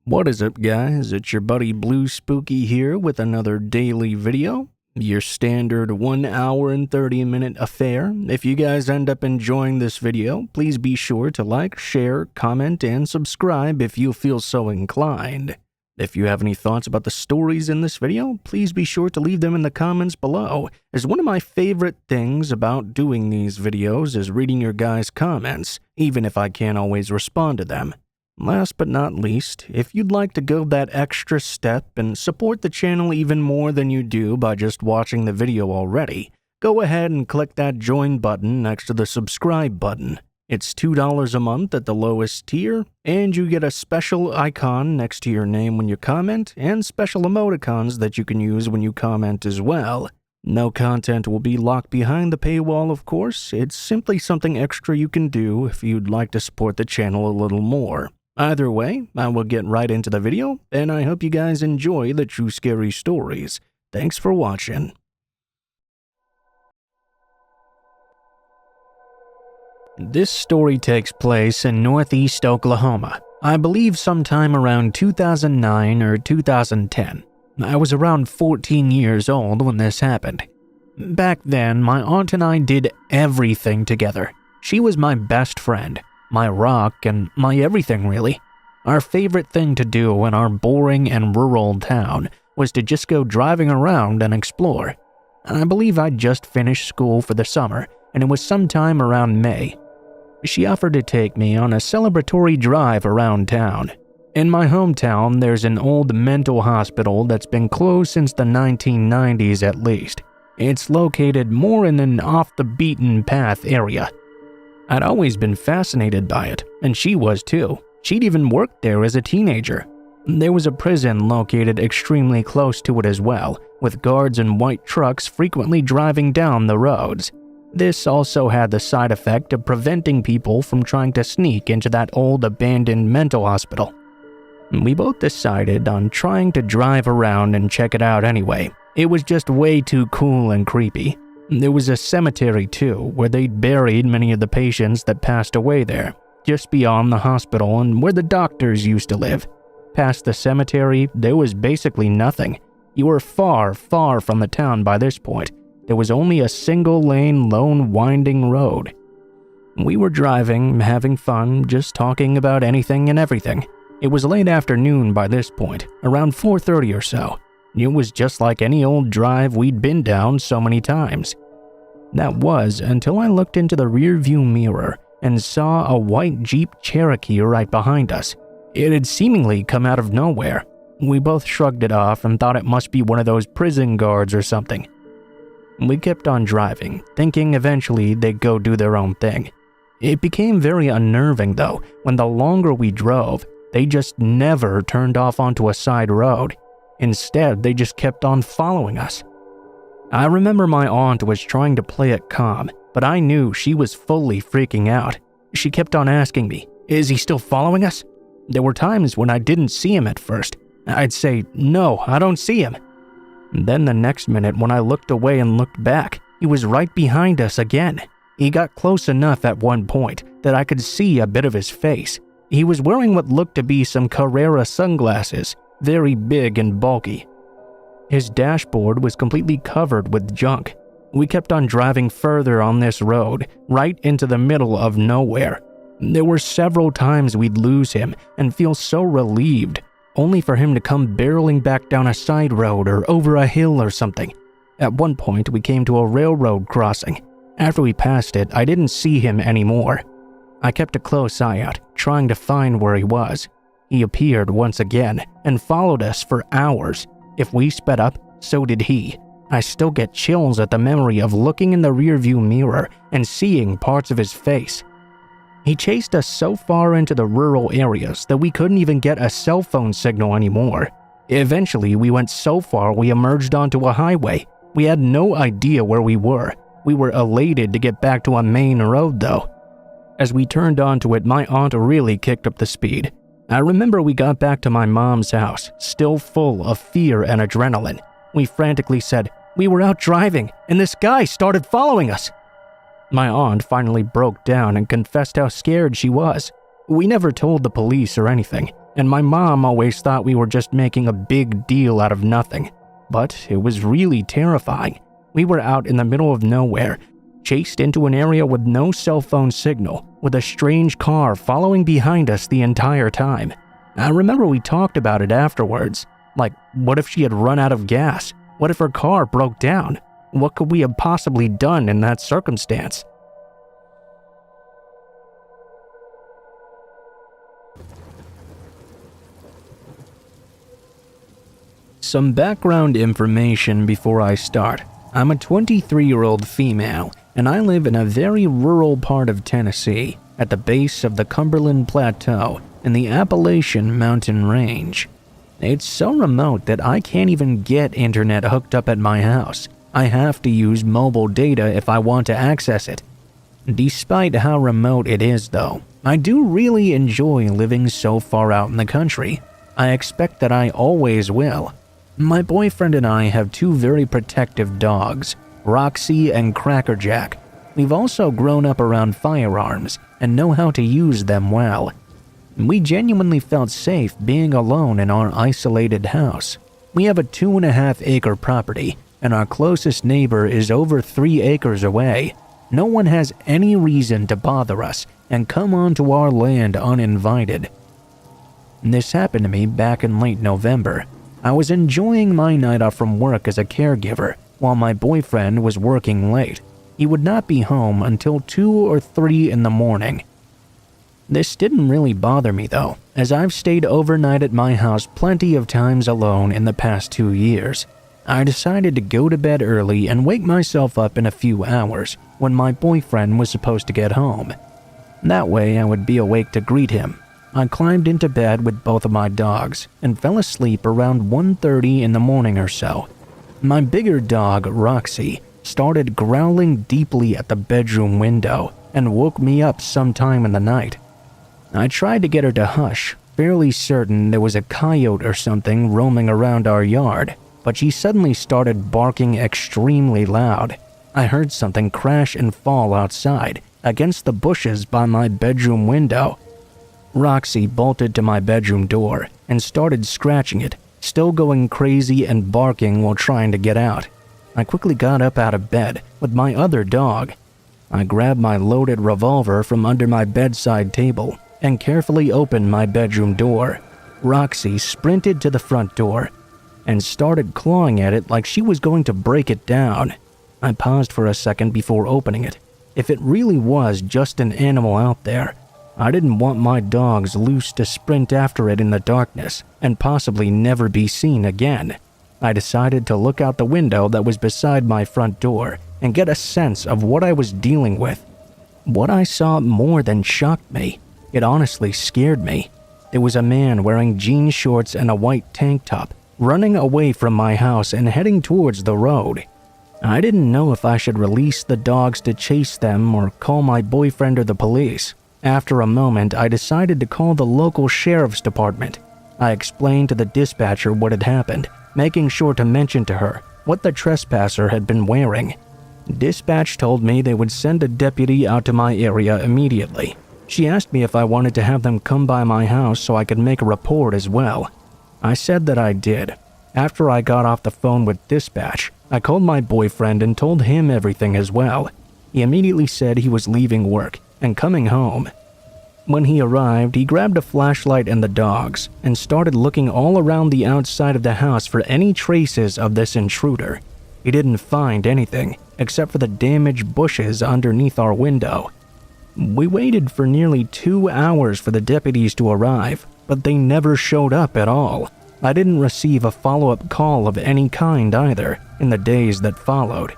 What is up, guys? It's your buddy Blue Spooky here with another daily video. Your standard 1 hour and 30-minute affair. If you guys end up enjoying this video, please be sure to like, share, comment, and subscribe if you feel so inclined. If you have any thoughts about the stories in this video, please be sure to leave them in the comments below, as one of my favorite things about doing these videos is reading your guys' comments, even if I can't always respond to them. Last but not least, if you'd like to go that extra step and support the channel even more than you do by just watching the video already, go ahead and click that join button next to the subscribe button. It's $2 a month at the lowest tier, and you get a special icon next to your name when you comment, and special emoticons that you can use when you comment as well. No content will be locked behind the paywall, of course. It's simply something extra you can do if you'd like to support the channel a little more. Either way, I will get right into the video, and I hope you guys enjoy the true scary stories. Thanks for watching. This story takes place in northeast Oklahoma, I believe sometime around 2009 or 2010. I was around 14 years old when this happened. Back then, my aunt and I did everything together. She was my best friend, my rock, and my everything really. Our favorite thing to do in our boring and rural town was to just go driving around and explore. I believe I'd just finished school for the summer, and it was sometime around May. She offered to take me on a celebratory drive around town. In my hometown, there's an old mental hospital that's been closed since the 1990s at least. It's located more in an off-the-beaten-path area. I'd always been fascinated by it, and she was too. She'd even worked there as a teenager. There was a prison located extremely close to it as well, with guards in white trucks frequently driving down the roads. This also had the side effect of preventing people from trying to sneak into that old abandoned mental hospital. We both decided on trying to drive around and check it out anyway. It was just way too cool and creepy. There was a cemetery too, where they'd buried many of the patients that passed away there, just beyond the hospital and where the doctors used to live. Past the cemetery, there was basically nothing. You were far, far from the town by this point. There was only a single-lane, lone, winding road. We were driving, having fun, just talking about anything and everything. It was late afternoon by this point, around 4:30 or so. It was just like any old drive we'd been down so many times. That was until I looked into the rearview mirror and saw a white Jeep Cherokee right behind us. It had seemingly come out of nowhere. We both shrugged it off and thought it must be one of those prison guards or something. We kept on driving, thinking eventually they'd go do their own thing. It became very unnerving though, when the longer we drove, they just never turned off onto a side road. Instead, they just kept on following us. I remember my aunt was trying to play it calm, but I knew she was fully freaking out. She kept on asking me, "Is he still following us?" There were times when I didn't see him at first. I'd say, "No, I don't see him." Then the next minute when I looked away and looked back, he was right behind us again. He got close enough at one point that I could see a bit of his face. He was wearing what looked to be some Carrera sunglasses, very big and bulky. His dashboard was completely covered with junk. We kept on driving further on this road, right into the middle of nowhere. There were several times we'd lose him and feel so relieved, only for him to come barreling back down a side road or over a hill or something. At one point, we came to a railroad crossing. After we passed it, I didn't see him anymore. I kept a close eye out, trying to find where he was. He appeared once again and followed us for hours. If we sped up, so did he. I still get chills at the memory of looking in the rearview mirror and seeing parts of his face. He chased us so far into the rural areas that we couldn't even get a cell phone signal anymore. Eventually, we went so far we emerged onto a highway. We had no idea where we were. We were elated to get back to a main road though. As we turned onto it, my aunt really kicked up the speed. I remember we got back to my mom's house, still full of fear and adrenaline. We frantically said, "We were out driving, and this guy started following us." My aunt finally broke down and confessed how scared she was. We never told the police or anything. and my mom always thought we were just making a big deal out of nothing. But it was really terrifying. We were out in the middle of nowhere, chased into an area with no cell phone signal, with a strange car following behind us the entire time. I remember we talked about it afterwards. Like, what if she had run out of gas? What if her car broke down? What could we have possibly done in that circumstance? Some background information before I start. I'm a 23-year-old female, and I live in a very rural part of Tennessee, at the base of the Cumberland Plateau in the Appalachian Mountain Range. It's so remote that I can't even get internet hooked up at my house. I have to use mobile data if I want to access it. Despite how remote it is though, I do really enjoy living so far out in the country. I expect that I always will. My boyfriend and I have two very protective dogs, Roxy and Crackerjack. We've also grown up around firearms and know how to use them well. We genuinely felt safe being alone in our isolated house. We have a 2.5-acre property, and our closest neighbor is over 3 acres away. No one has any reason to bother us and come onto our land uninvited. This happened to me back in late November. I was enjoying my night off from work as a caregiver while my boyfriend was working late. He would not be home until 2 or 3 in the morning. This didn't really bother me though, as I've stayed overnight at my house plenty of times alone in the past 2 years. I decided to go to bed early and wake myself up in a few hours when my boyfriend was supposed to get home. That way I would be awake to greet him. I climbed into bed with both of my dogs and fell asleep around 1:30 in the morning or so. My bigger dog, Roxy, started growling deeply at the bedroom window and woke me up sometime in the night. I tried to get her to hush, fairly certain there was a coyote or something roaming around our yard, but she suddenly started barking extremely loud. I heard something crash and fall outside against the bushes by my bedroom window. Roxy bolted to my bedroom door and started scratching it, still going crazy and barking while trying to get out. I quickly got up out of bed with my other dog. I grabbed my loaded revolver from under my bedside table and carefully opened my bedroom door. Roxy sprinted to the front door and started clawing at it like she was going to break it down. I paused for a second before opening it. If it really was just an animal out there, I didn't want my dogs loose to sprint after it in the darkness and possibly never be seen again. I decided to look out the window that was beside my front door and get a sense of what I was dealing with. What I saw more than shocked me. It honestly scared me. There was a man wearing jean shorts and a white tank top, running away from my house and heading towards the road. I didn't know if I should release the dogs to chase them or call my boyfriend or the police. After a moment, I decided to call the local sheriff's department. I explained to the dispatcher what had happened, making sure to mention to her what the trespasser had been wearing. Dispatch told me they would send a deputy out to my area immediately. She asked me if I wanted to have them come by my house so I could make a report as well. I said that I did. After I got off the phone with dispatch, I called my boyfriend and told him everything as well. He immediately said he was leaving work and coming home. When he arrived, he grabbed a flashlight and the dogs and started looking all around the outside of the house for any traces of this intruder. He didn't find anything except for the damaged bushes underneath our window. We waited for nearly 2 hours for the deputies to arrive, but they never showed up at all. I didn't receive a follow-up call of any kind either in the days that followed.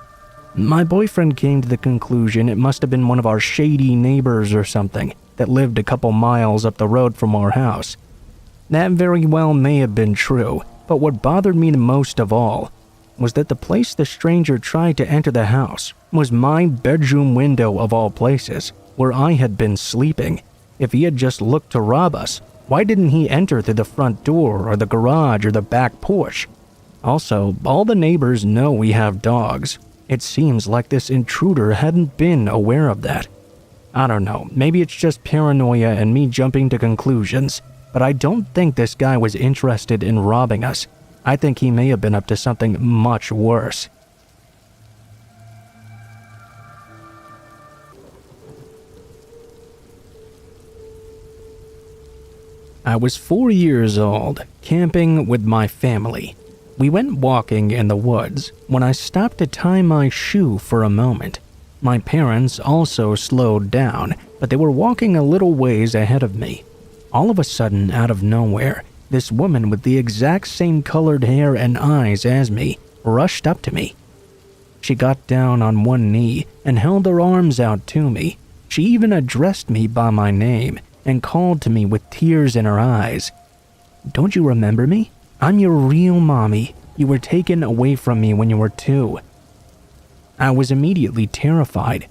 My boyfriend came to the conclusion it must have been one of our shady neighbors or something that lived a couple miles up the road from our house. That very well may have been true, but what bothered me the most of all was that the place the stranger tried to enter the house was my bedroom window of all places, where I had been sleeping. If he had just looked to rob us, why didn't he enter through the front door or the garage or the back porch? Also, all the neighbors know we have dogs. It seems like this intruder hadn't been aware of that. I don't know, maybe it's just paranoia and me jumping to conclusions, but I don't think this guy was interested in robbing us. I think he may have been up to something much worse. I was 4 years old, camping with my family. We went walking in the woods when I stopped to tie my shoe for a moment. My parents also slowed down, but they were walking a little ways ahead of me. All of a sudden, out of nowhere, this woman with the exact same colored hair and eyes as me rushed up to me. She got down on one knee and held her arms out to me. She even addressed me by my name and called to me with tears in her eyes. "Don't you remember me? I'm your real mommy. You were taken away from me when you were 2. I was immediately terrified.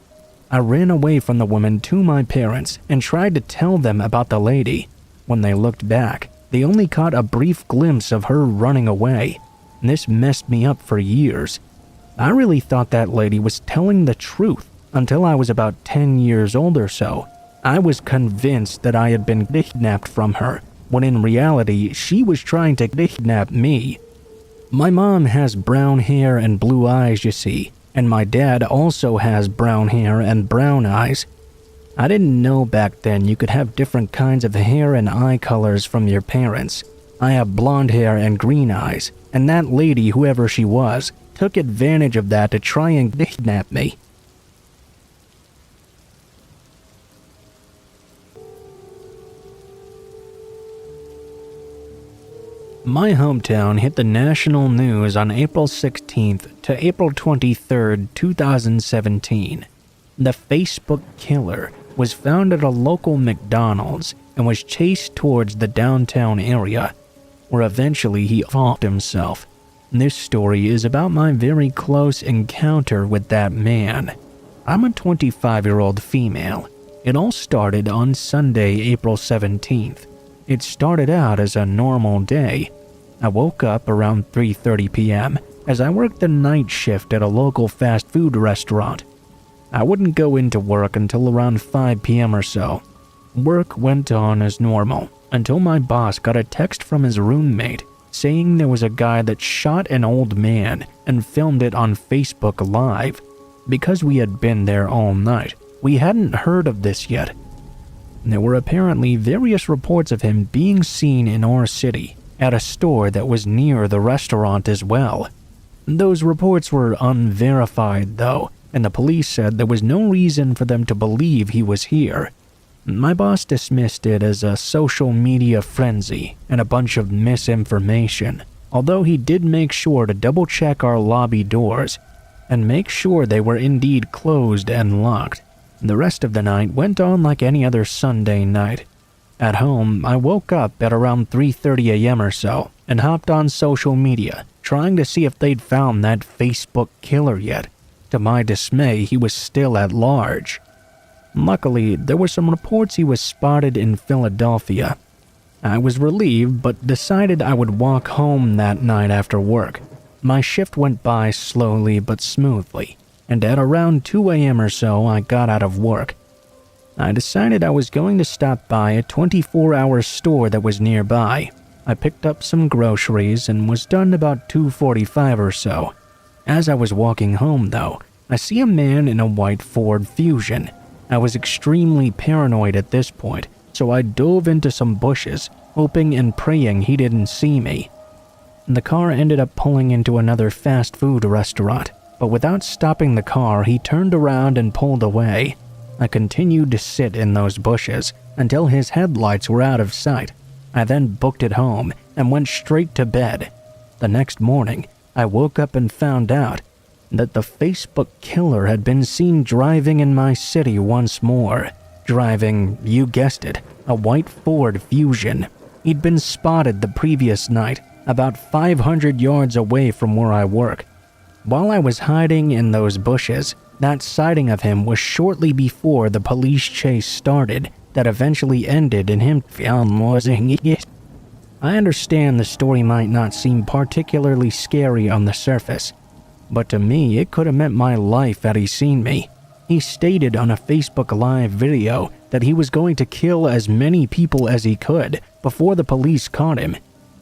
I ran away from the woman to my parents and tried to tell them about the lady. When they looked back, they only caught a brief glimpse of her running away. This messed me up for years. I really thought that lady was telling the truth until I was about 10 years old or so. I was convinced that I had been kidnapped from her, when in reality, she was trying to kidnap me. My mom has brown hair and blue eyes, you see, and my dad also has brown hair and brown eyes. I didn't know back then you could have different kinds of hair and eye colors from your parents. I have blonde hair and green eyes, and that lady, whoever she was, took advantage of that to try and kidnap me. My hometown hit the national news on April 16th to April 23rd, 2017. The Facebook killer was found at a local McDonald's and was chased towards the downtown area, where eventually he offed himself. This story is about my very close encounter with that man. I'm a 25-year-old female. It all started on Sunday, April 17th. It started out as a normal day. I woke up around 3:30 p.m. as I worked the night shift at a local fast food restaurant. I wouldn't go into work until around 5 p.m. or so. Work went on as normal until my boss got a text from his roommate saying there was a guy that shot an old man and filmed it on Facebook Live. Because we had been there all night, we hadn't heard of this yet. There were apparently various reports of him being seen in our city at a store that was near the restaurant as well. Those reports were unverified though, and the police said there was no reason for them to believe he was here. My boss dismissed it as a social media frenzy and a bunch of misinformation, although he did make sure to double-check our lobby doors and make sure they were indeed closed and locked. The rest of the night went on like any other Sunday night. At home, I woke up at around 3:30 a.m. or so and hopped on social media, trying to see if they'd found that Facebook killer yet. To my dismay, he was still at large. Luckily, there were some reports he was spotted in Philadelphia. I was relieved, but decided I would walk home that night after work. My shift went by slowly but smoothly, and at around 2 a.m. or so, I got out of work. I decided I was going to stop by a 24-hour store that was nearby. I picked up some groceries and was done about 2:45 or so. As I was walking home, though, I see a man in a white Ford Fusion. I was extremely paranoid at this point, so I dove into some bushes, hoping and praying he didn't see me. The car ended up pulling into another fast food restaurant, but without stopping the car, he turned around and pulled away. I continued to sit in those bushes until his headlights were out of sight. I then booked it home and went straight to bed. The next morning, I woke up and found out that the Facebook killer had been seen driving in my city once more. Driving, you guessed it, a white Ford Fusion. He'd been spotted the previous night, about 500 yards away from where I work. While I was hiding in those bushes, that sighting of him was shortly before the police chase started that eventually ended in him losing it. I understand the story might not seem particularly scary on the surface, but to me it could have meant my life had he seen me. He stated on a Facebook Live video that he was going to kill as many people as he could before the police caught him.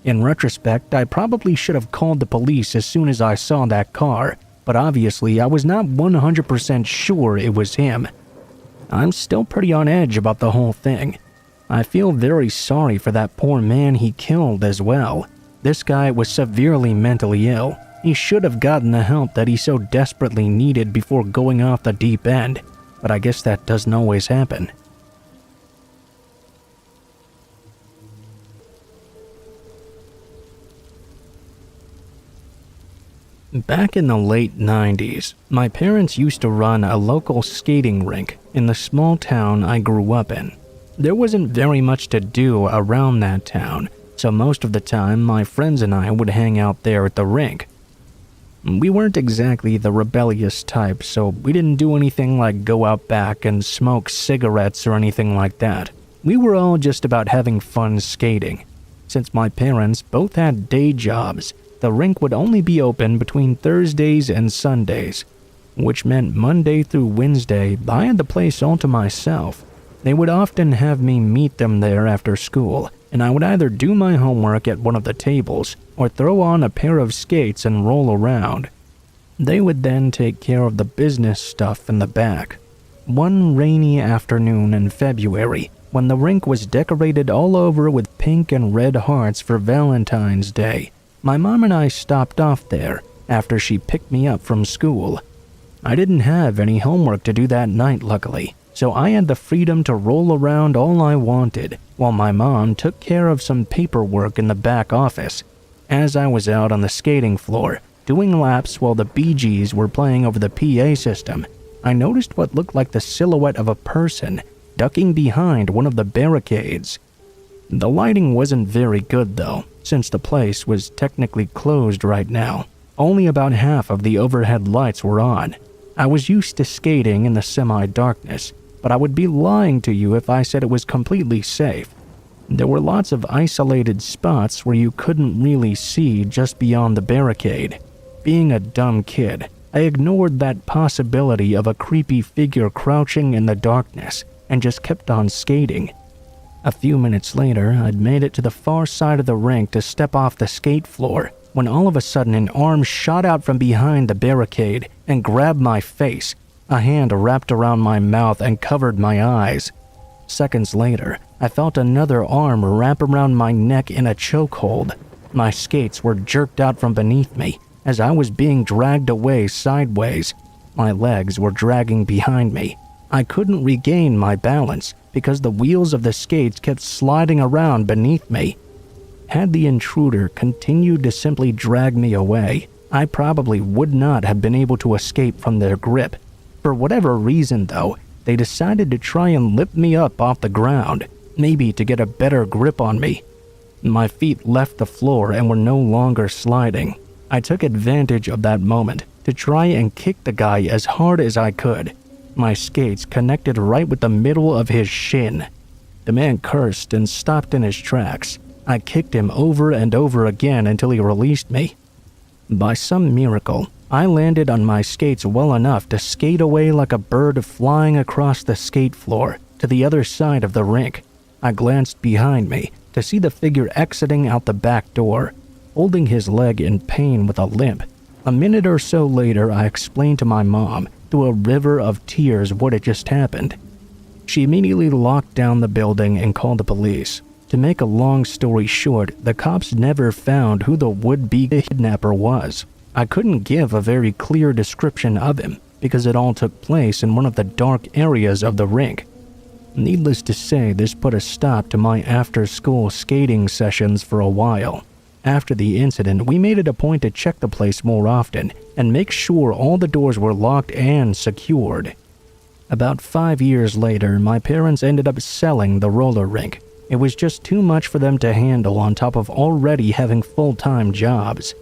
In retrospect, I probably should have called the police as soon as I saw that car, but obviously I was not 100% sure it was him. I'm still pretty on edge about the whole thing. I feel very sorry for that poor man he killed as well. This guy was severely mentally ill. He should have gotten the help that he so desperately needed before going off the deep end, but I guess that doesn't always happen. Back in the late 90s, my parents used to run a local skating rink in the small town I grew up in. There wasn't very much to do around that town, so most of the time my friends and I would hang out there at the rink. We weren't exactly the rebellious type, so we didn't do anything like go out back and smoke cigarettes or anything like that. We were all just about having fun skating. Since my parents both had day jobs, the rink would only be open between Thursdays and Sundays, which meant Monday through Wednesday I had the place all to myself. They would often have me meet them there after school, and I would either do my homework at one of the tables or throw on a pair of skates and roll around. They would then take care of the business stuff in the back. One rainy afternoon in February, when the rink was decorated all over with pink and red hearts for Valentine's Day, my mom and I stopped off there after she picked me up from school. I didn't have any homework to do that night, luckily, so I had the freedom to roll around all I wanted while my mom took care of some paperwork in the back office. As I was out on the skating floor, doing laps while the Bee Gees were playing over the PA system, I noticed what looked like the silhouette of a person ducking behind one of the barricades. The lighting wasn't very good though, since the place was technically closed right now. Only about half of the overhead lights were on. I was used to skating in the semi-darkness, but I would be lying to you if I said it was completely safe. There were lots of isolated spots where you couldn't really see just beyond the barricade. Being a dumb kid, I ignored that possibility of a creepy figure crouching in the darkness and just kept on skating. A few minutes later, I'd made it to the far side of the rink to step off the skate floor when all of a sudden an arm shot out from behind the barricade and grabbed my face. A hand wrapped around my mouth and covered my eyes. Seconds later, I felt another arm wrap around my neck in a chokehold. My skates were jerked out from beneath me as I was being dragged away sideways. My legs were dragging behind me. I couldn't regain my balance because the wheels of the skates kept sliding around beneath me. Had the intruder continued to simply drag me away, I probably would not have been able to escape from their grip. For whatever reason, though, they decided to try and lift me up off the ground, maybe to get a better grip on me. My feet left the floor and were no longer sliding. I took advantage of that moment to try and kick the guy as hard as I could. My skates connected right with the middle of his shin. The man cursed and stopped in his tracks. I kicked him over and over again until he released me. By some miracle, I landed on my skates well enough to skate away like a bird flying across the skate floor to the other side of the rink. I glanced behind me to see the figure exiting out the back door, holding his leg in pain with a limp. A minute or so later, I explained to my mom through a river of tears what had just happened. She immediately locked down the building and called the police. To make a long story short, the cops never found who the would-be kidnapper was. I couldn't give a very clear description of him because it all took place in one of the dark areas of the rink. Needless to say, this put a stop to my after-school skating sessions for a while. After the incident, we made it a point to check the place more often and make sure all the doors were locked and secured. About 5 years later, my parents ended up selling the roller rink. It was just too much for them to handle on top of already having full-time jobs.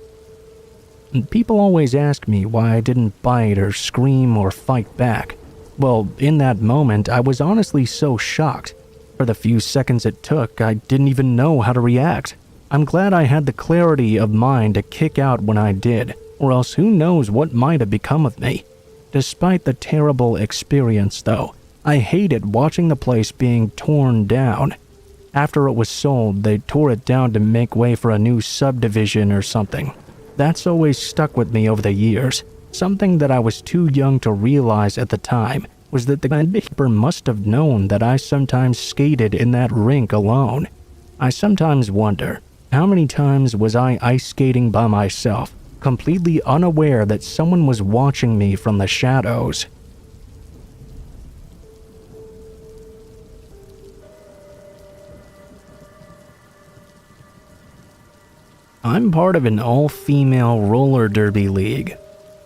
People always ask me why I didn't bite or scream or fight back. Well, in that moment, I was honestly so shocked. For the few seconds it took, I didn't even know how to react. I'm glad I had the clarity of mind to kick out when I did, or else who knows what might have become of me. Despite the terrible experience, though, I hated watching the place being torn down. After it was sold, they tore it down to make way for a new subdivision or something. That's always stuck with me over the years. Something that I was too young to realize at the time was that the gatekeeper must have known that I sometimes skated in that rink alone. I sometimes wonder, how many times was I ice skating by myself, completely unaware that someone was watching me from the shadows? I'm part of an all-female roller derby league.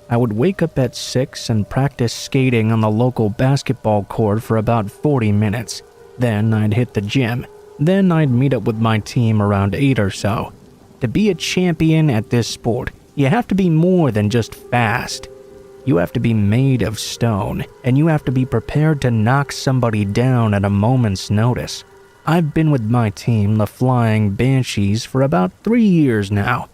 I would wake up at 6 and practice skating on the local basketball court for about 40 minutes. Then I'd hit the gym. Then I'd meet up with my team around 8 or so. To be a champion at this sport, you have to be more than just fast. You have to be made of stone, and you have to be prepared to knock somebody down at a moment's notice. I've been with my team, the Flying Banshees, for about 3 years now.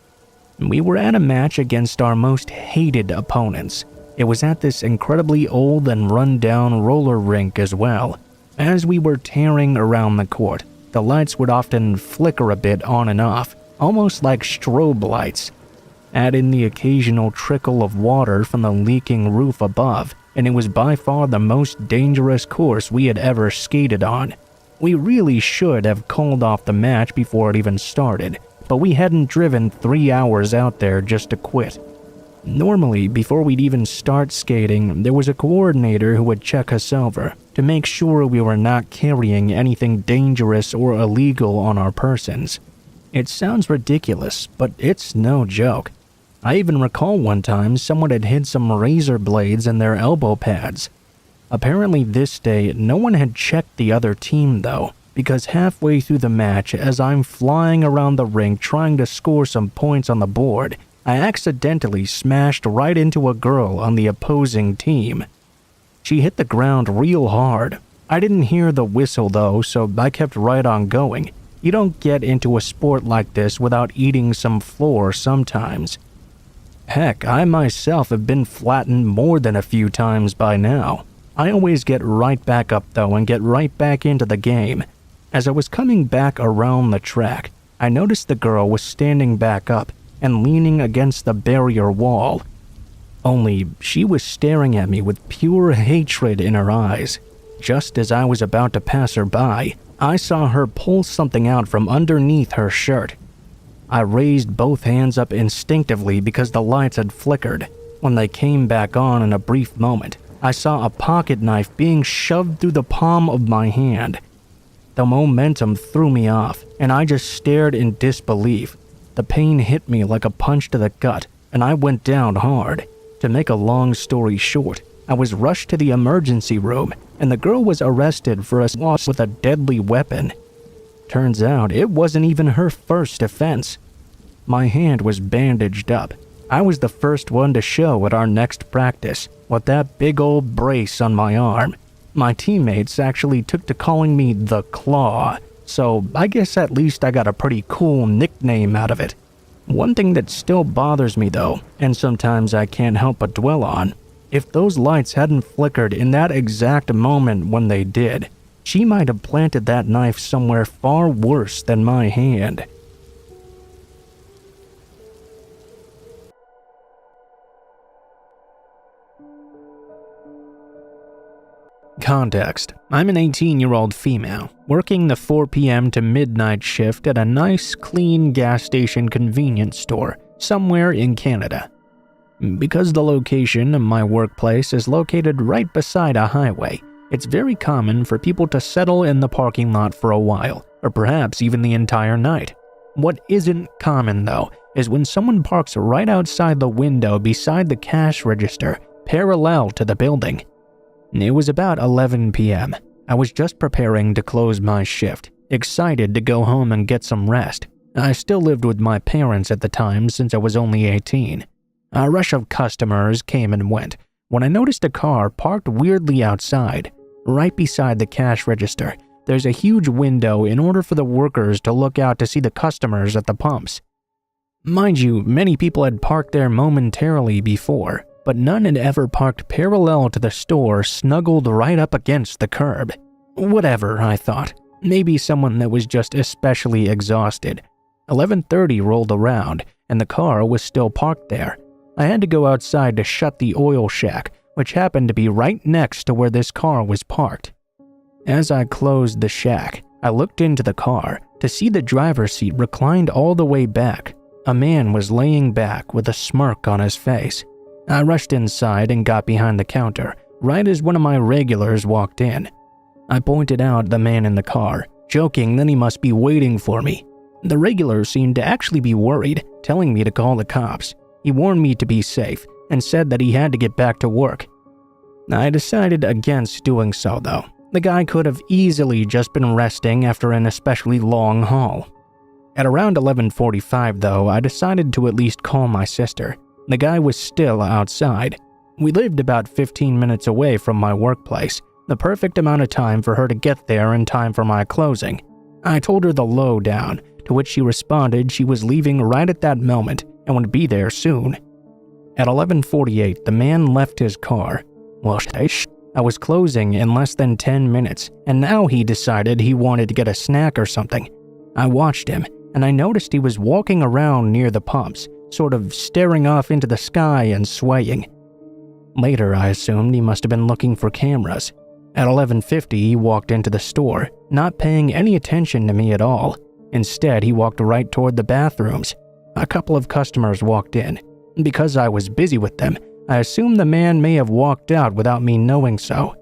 We were at a match against our most hated opponents. It was at this incredibly old and run-down roller rink as well. As we were tearing around the court, the lights would often flicker a bit on and off, almost like strobe lights. Add in the occasional trickle of water from the leaking roof above, and it was by far the most dangerous course we had ever skated on. We really should have called off the match before it even started, but we hadn't driven 3 hours out there just to quit. Normally, before we'd even start skating, there was a coordinator who would check us over to make sure we were not carrying anything dangerous or illegal on our persons. It sounds ridiculous, but it's no joke. I even recall one time someone had hid some razor blades in their elbow pads. Apparently this day, no one had checked the other team though, because halfway through the match, as I'm flying around the rink trying to score some points on the board, I accidentally smashed right into a girl on the opposing team. She hit the ground real hard. I didn't hear the whistle though, so I kept right on going. You don't get into a sport like this without eating some floor sometimes. Heck, I myself have been flattened more than a few times by now. I always get right back up though and get right back into the game. As I was coming back around the track, I noticed the girl was standing back up and leaning against the barrier wall. Only she was staring at me with pure hatred in her eyes. Just as I was about to pass her by, I saw her pull something out from underneath her shirt. I raised both hands up instinctively because the lights had flickered. When they came back on in a brief moment, I saw a pocket knife being shoved through the palm of my hand. The momentum threw me off, and I just stared in disbelief. The pain hit me like a punch to the gut, and I went down hard. To make a long story short, I was rushed to the emergency room, and the girl was arrested for assault with a deadly weapon. Turns out it wasn't even her first offense. My hand was bandaged up. I was the first one to show at our next practice, with that big old brace on my arm. My teammates actually took to calling me the Claw, so I guess at least I got a pretty cool nickname out of it. One thing that still bothers me though, and sometimes I can't help but dwell on, if those lights hadn't flickered in that exact moment when they did, she might have planted that knife somewhere far worse than my hand. Context: I'm an 18-year-old female, working the 4 p.m. to midnight shift at a nice, clean gas station convenience store somewhere in Canada. Because the location of my workplace is located right beside a highway, it's very common for people to settle in the parking lot for a while, or perhaps even the entire night. What isn't common, though, is when someone parks right outside the window beside the cash register, parallel to the building. It was about 11 p.m. I was just preparing to close my shift, excited to go home and get some rest. I still lived with my parents at the time since I was only 18. A rush of customers came and went when I noticed a car parked weirdly outside. Right beside the cash register, there's a huge window in order for the workers to look out to see the customers at the pumps. Mind you, many people had parked there momentarily before. but none had ever parked parallel to the store, snuggled right up against the curb. Whatever, I thought. Maybe someone that was just especially exhausted. 11:30 rolled around, and the car was still parked there. I had to go outside to shut the oil shack, which happened to be right next to where this car was parked. As I closed the shack, I looked into the car to see the driver's seat reclined all the way back. A man was laying back with a smirk on his face. I rushed inside and got behind the counter, right as one of my regulars walked in. I pointed out the man in the car, joking that he must be waiting for me. The regular seemed to actually be worried, telling me to call the cops. He warned me to be safe and said that he had to get back to work. I decided against doing so though. The guy could have easily just been resting after an especially long haul. At around 11:45 though, I decided to at least call my sister. The guy was still outside. We lived about 15 minutes away from my workplace, the perfect amount of time for her to get there in time for my closing. I told her the lowdown, to which she responded she was leaving right at that moment and would be there soon. At 11:48, the man left his car. Well, I was closing in less than 10 minutes, and now he decided he wanted to get a snack or something. I watched him, and I noticed he was walking around near the pumps, sort of staring off into the sky and swaying. Later, I assumed he must have been looking for cameras. At 11:50, he walked into the store, not paying any attention to me at all. Instead, he walked right toward the bathrooms. A couple of customers walked in. Because I was busy with them, I assumed the man may have walked out without me knowing so.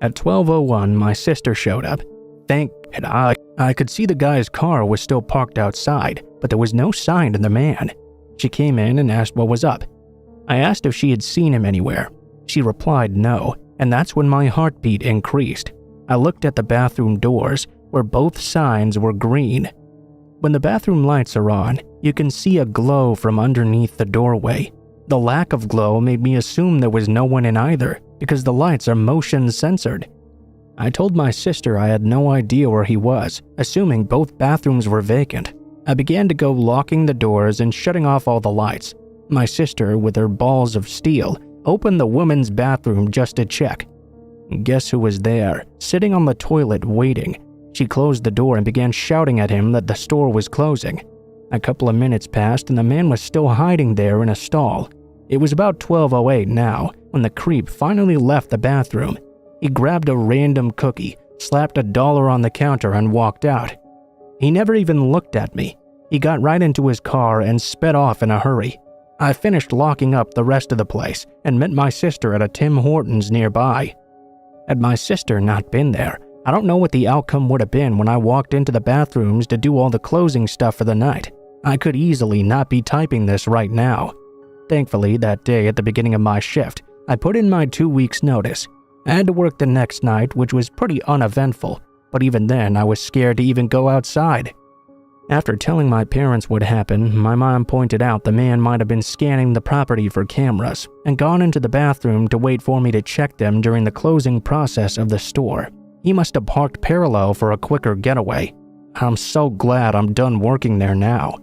At 12:01, my sister showed up. Thank God, I could see the guy's car was still parked outside, but there was no sign of the man. She came in and asked what was up. I asked if she had seen him anywhere. She replied no, and that's when my heartbeat increased. I looked at the bathroom doors, where both signs were green. When the bathroom lights are on, you can see a glow from underneath the doorway. The lack of glow made me assume there was no one in either, because the lights are motion censored. I told my sister I had no idea where he was, assuming both bathrooms were vacant. I began to go locking the doors and shutting off all the lights. My sister, with her balls of steel, opened the women's bathroom just to check. Guess who was there, sitting on the toilet waiting? She closed the door and began shouting at him that the store was closing. A couple of minutes passed and the man was still hiding there in a stall. It was about 12:08 now when the creep finally left the bathroom. He grabbed a random cookie, slapped $1 on the counter and walked out. He never even looked at me. He got right into his car and sped off in a hurry. I finished locking up the rest of the place and met my sister at a Tim Hortons nearby. Had my sister not been there, I don't know what the outcome would have been when I walked into the bathrooms to do all the closing stuff for the night. I could easily not be typing this right now. Thankfully, that day at the beginning of my shift, I put in my 2 weeks' notice. I had to work the next night, which was pretty uneventful, but even then I was scared to even go outside. After telling my parents what happened, my mom pointed out the man might have been scanning the property for cameras and gone into the bathroom to wait for me to check them during the closing process of the store. He must have parked parallel for a quicker getaway. I'm so glad I'm done working there now.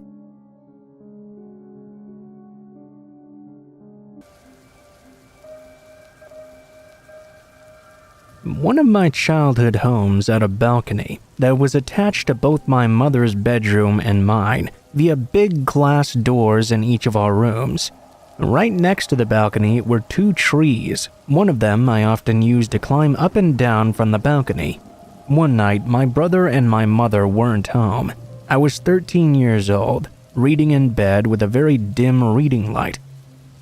One of my childhood homes had a balcony that was attached to both my mother's bedroom and mine via big glass doors in each of our rooms. Right next to the balcony were 2 trees. One of them I often used to climb up and down from the balcony. One night, my brother and my mother weren't home. I was 13 years old, reading in bed with a very dim reading light.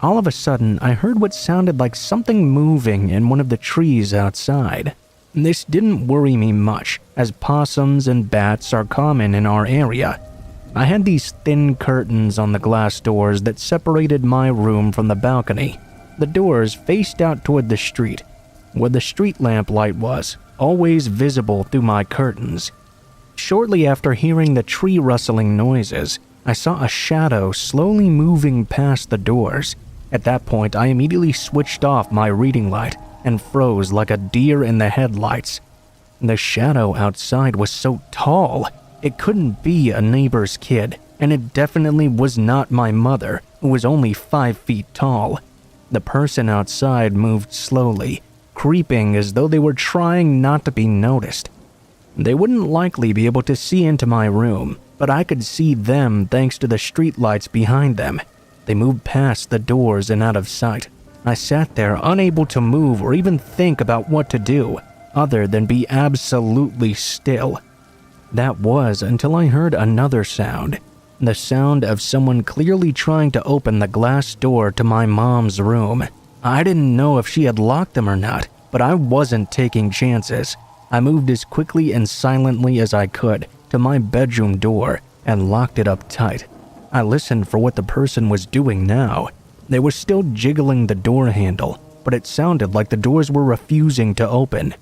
All of a sudden, I heard what sounded like something moving in one of the trees outside. This didn't worry me much, as possums and bats are common in our area. I had these thin curtains on the glass doors that separated my room from the balcony. The doors faced out toward the street, where the street lamp light was, always visible through my curtains. Shortly after hearing the tree rustling noises, I saw a shadow slowly moving past the doors. At that point, I immediately switched off my reading light and froze like a deer in the headlights. The shadow outside was so tall, it couldn't be a neighbor's kid, and it definitely was not my mother, who was only 5 feet tall. The person outside moved slowly, creeping as though they were trying not to be noticed. They wouldn't likely be able to see into my room, but I could see them thanks to the streetlights behind them. They moved past the doors and out of sight. I sat there unable to move or even think about what to do, other than be absolutely still. That was until I heard another sound. The sound of someone clearly trying to open the glass door to my mom's room. I didn't know if she had locked them or not, but I wasn't taking chances. I moved as quickly and silently as I could to my bedroom door and locked it up tight. I listened for what the person was doing now. They were still jiggling the door handle, but it sounded like the doors were refusing to open.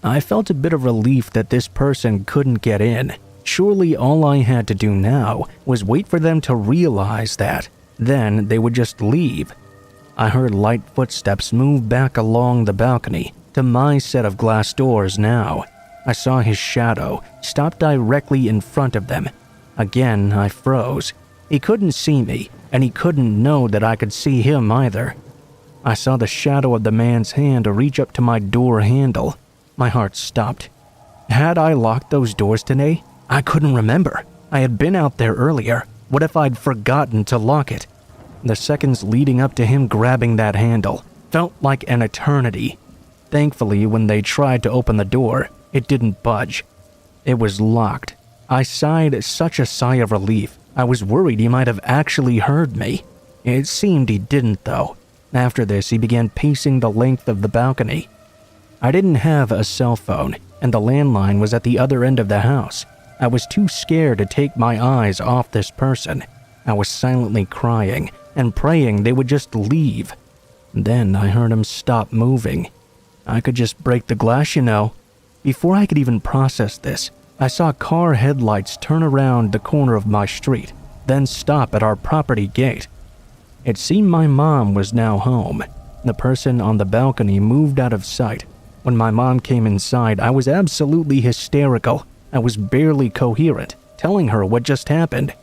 I felt a bit of relief that this person couldn't get in. Surely all I had to do now was wait for them to realize that. Then they would just leave. I heard light footsteps move back along the balcony to my set of glass doors now. I saw his shadow stop directly in front of them. Again, I froze. He couldn't see me, and he couldn't know that I could see him either. I saw the shadow of the man's hand reach up to my door handle. My heart stopped. Had I locked those doors today? I couldn't remember. I had been out there earlier. What if I'd forgotten to lock it? The seconds leading up to him grabbing that handle felt like an eternity. Thankfully, when they tried to open the door, it didn't budge. It was locked. I sighed such a sigh of relief. I was worried he might have actually heard me. It seemed he didn't, though. After this, he began pacing the length of the balcony. I didn't have a cell phone, and the landline was at the other end of the house. I was too scared to take my eyes off this person. I was silently crying and praying they would just leave. Then I heard him stop moving. I could just break the glass, you know. Before I could even process this, I saw car headlights turn around the corner of my street, then stop at our property gate. It seemed my mom was now home. The person on the balcony moved out of sight. When my mom came inside, I was absolutely hysterical. I was barely coherent, telling her what just happened.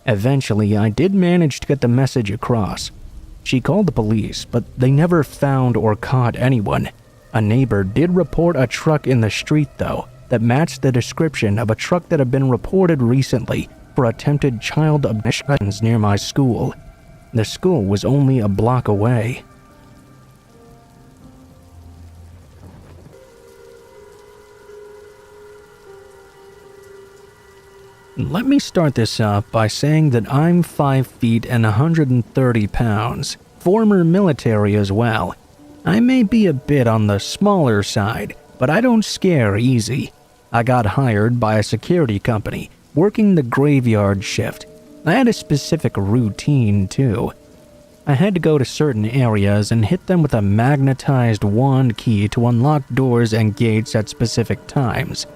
Eventually, I did manage to get the message across. She called the police, but they never found or caught anyone. A neighbor did report a truck in the street, though, that matched the description of a truck that had been reported recently for attempted child abductions near my school. The school was only a block away. Let me start this up by saying that I'm 5 feet and 130 pounds, former military as well. I may be a bit on the smaller side, but I don't scare easy. I got hired by a security company, working the graveyard shift. I had a specific routine too. I had to go to certain areas and hit them with a magnetized wand key to unlock doors and gates at specific times.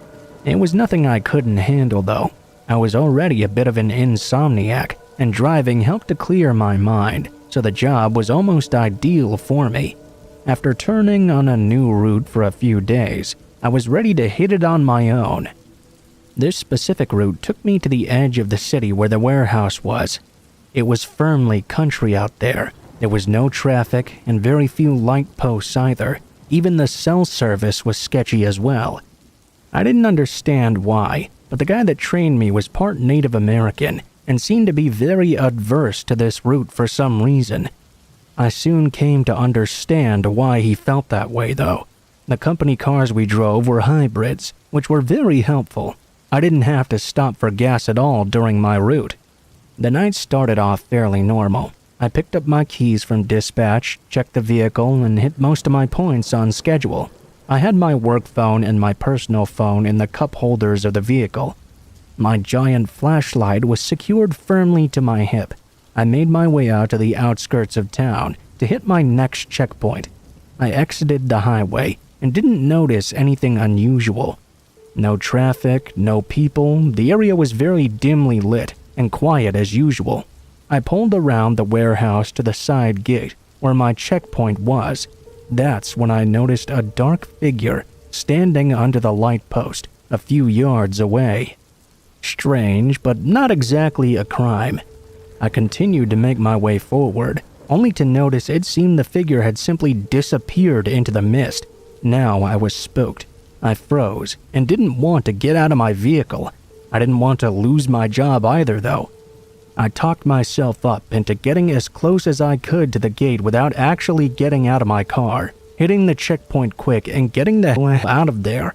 It was nothing I couldn't handle though. I was already a bit of an insomniac, and driving helped to clear my mind, so the job was almost ideal for me. After turning on a new route for a few days, I was ready to hit it on my own. This specific route took me to the edge of the city where the warehouse was. It was firmly country out there. There was no traffic and very few light posts either. Even the cell service was sketchy as well. I didn't understand why, but the guy that trained me was part Native American and seemed to be very adverse to this route for some reason. I soon came to understand why he felt that way though. The company cars we drove were hybrids, which were very helpful. I didn't have to stop for gas at all during my route. The night started off fairly normal. I picked up my keys from dispatch, checked the vehicle, and hit most of my points on schedule. I had my work phone and my personal phone in the cup holders of the vehicle. My giant flashlight was secured firmly to my hip. I made my way out to the outskirts of town to hit my next checkpoint. I exited the highway and didn't notice anything unusual. No traffic, no people. The area was very dimly lit and quiet as usual. I pulled around the warehouse to the side gate where my checkpoint was. That's when I noticed a dark figure standing under the light post a few yards away. Strange, but not exactly a crime. I continued to make my way forward. only to notice it seemed the figure had simply disappeared into the mist. Now I was spooked. I froze and didn't want to get out of my vehicle. I didn't want to lose my job either, though. I talked myself up into getting as close as I could to the gate without actually getting out of my car, hitting the checkpoint quick and getting the hell out of there.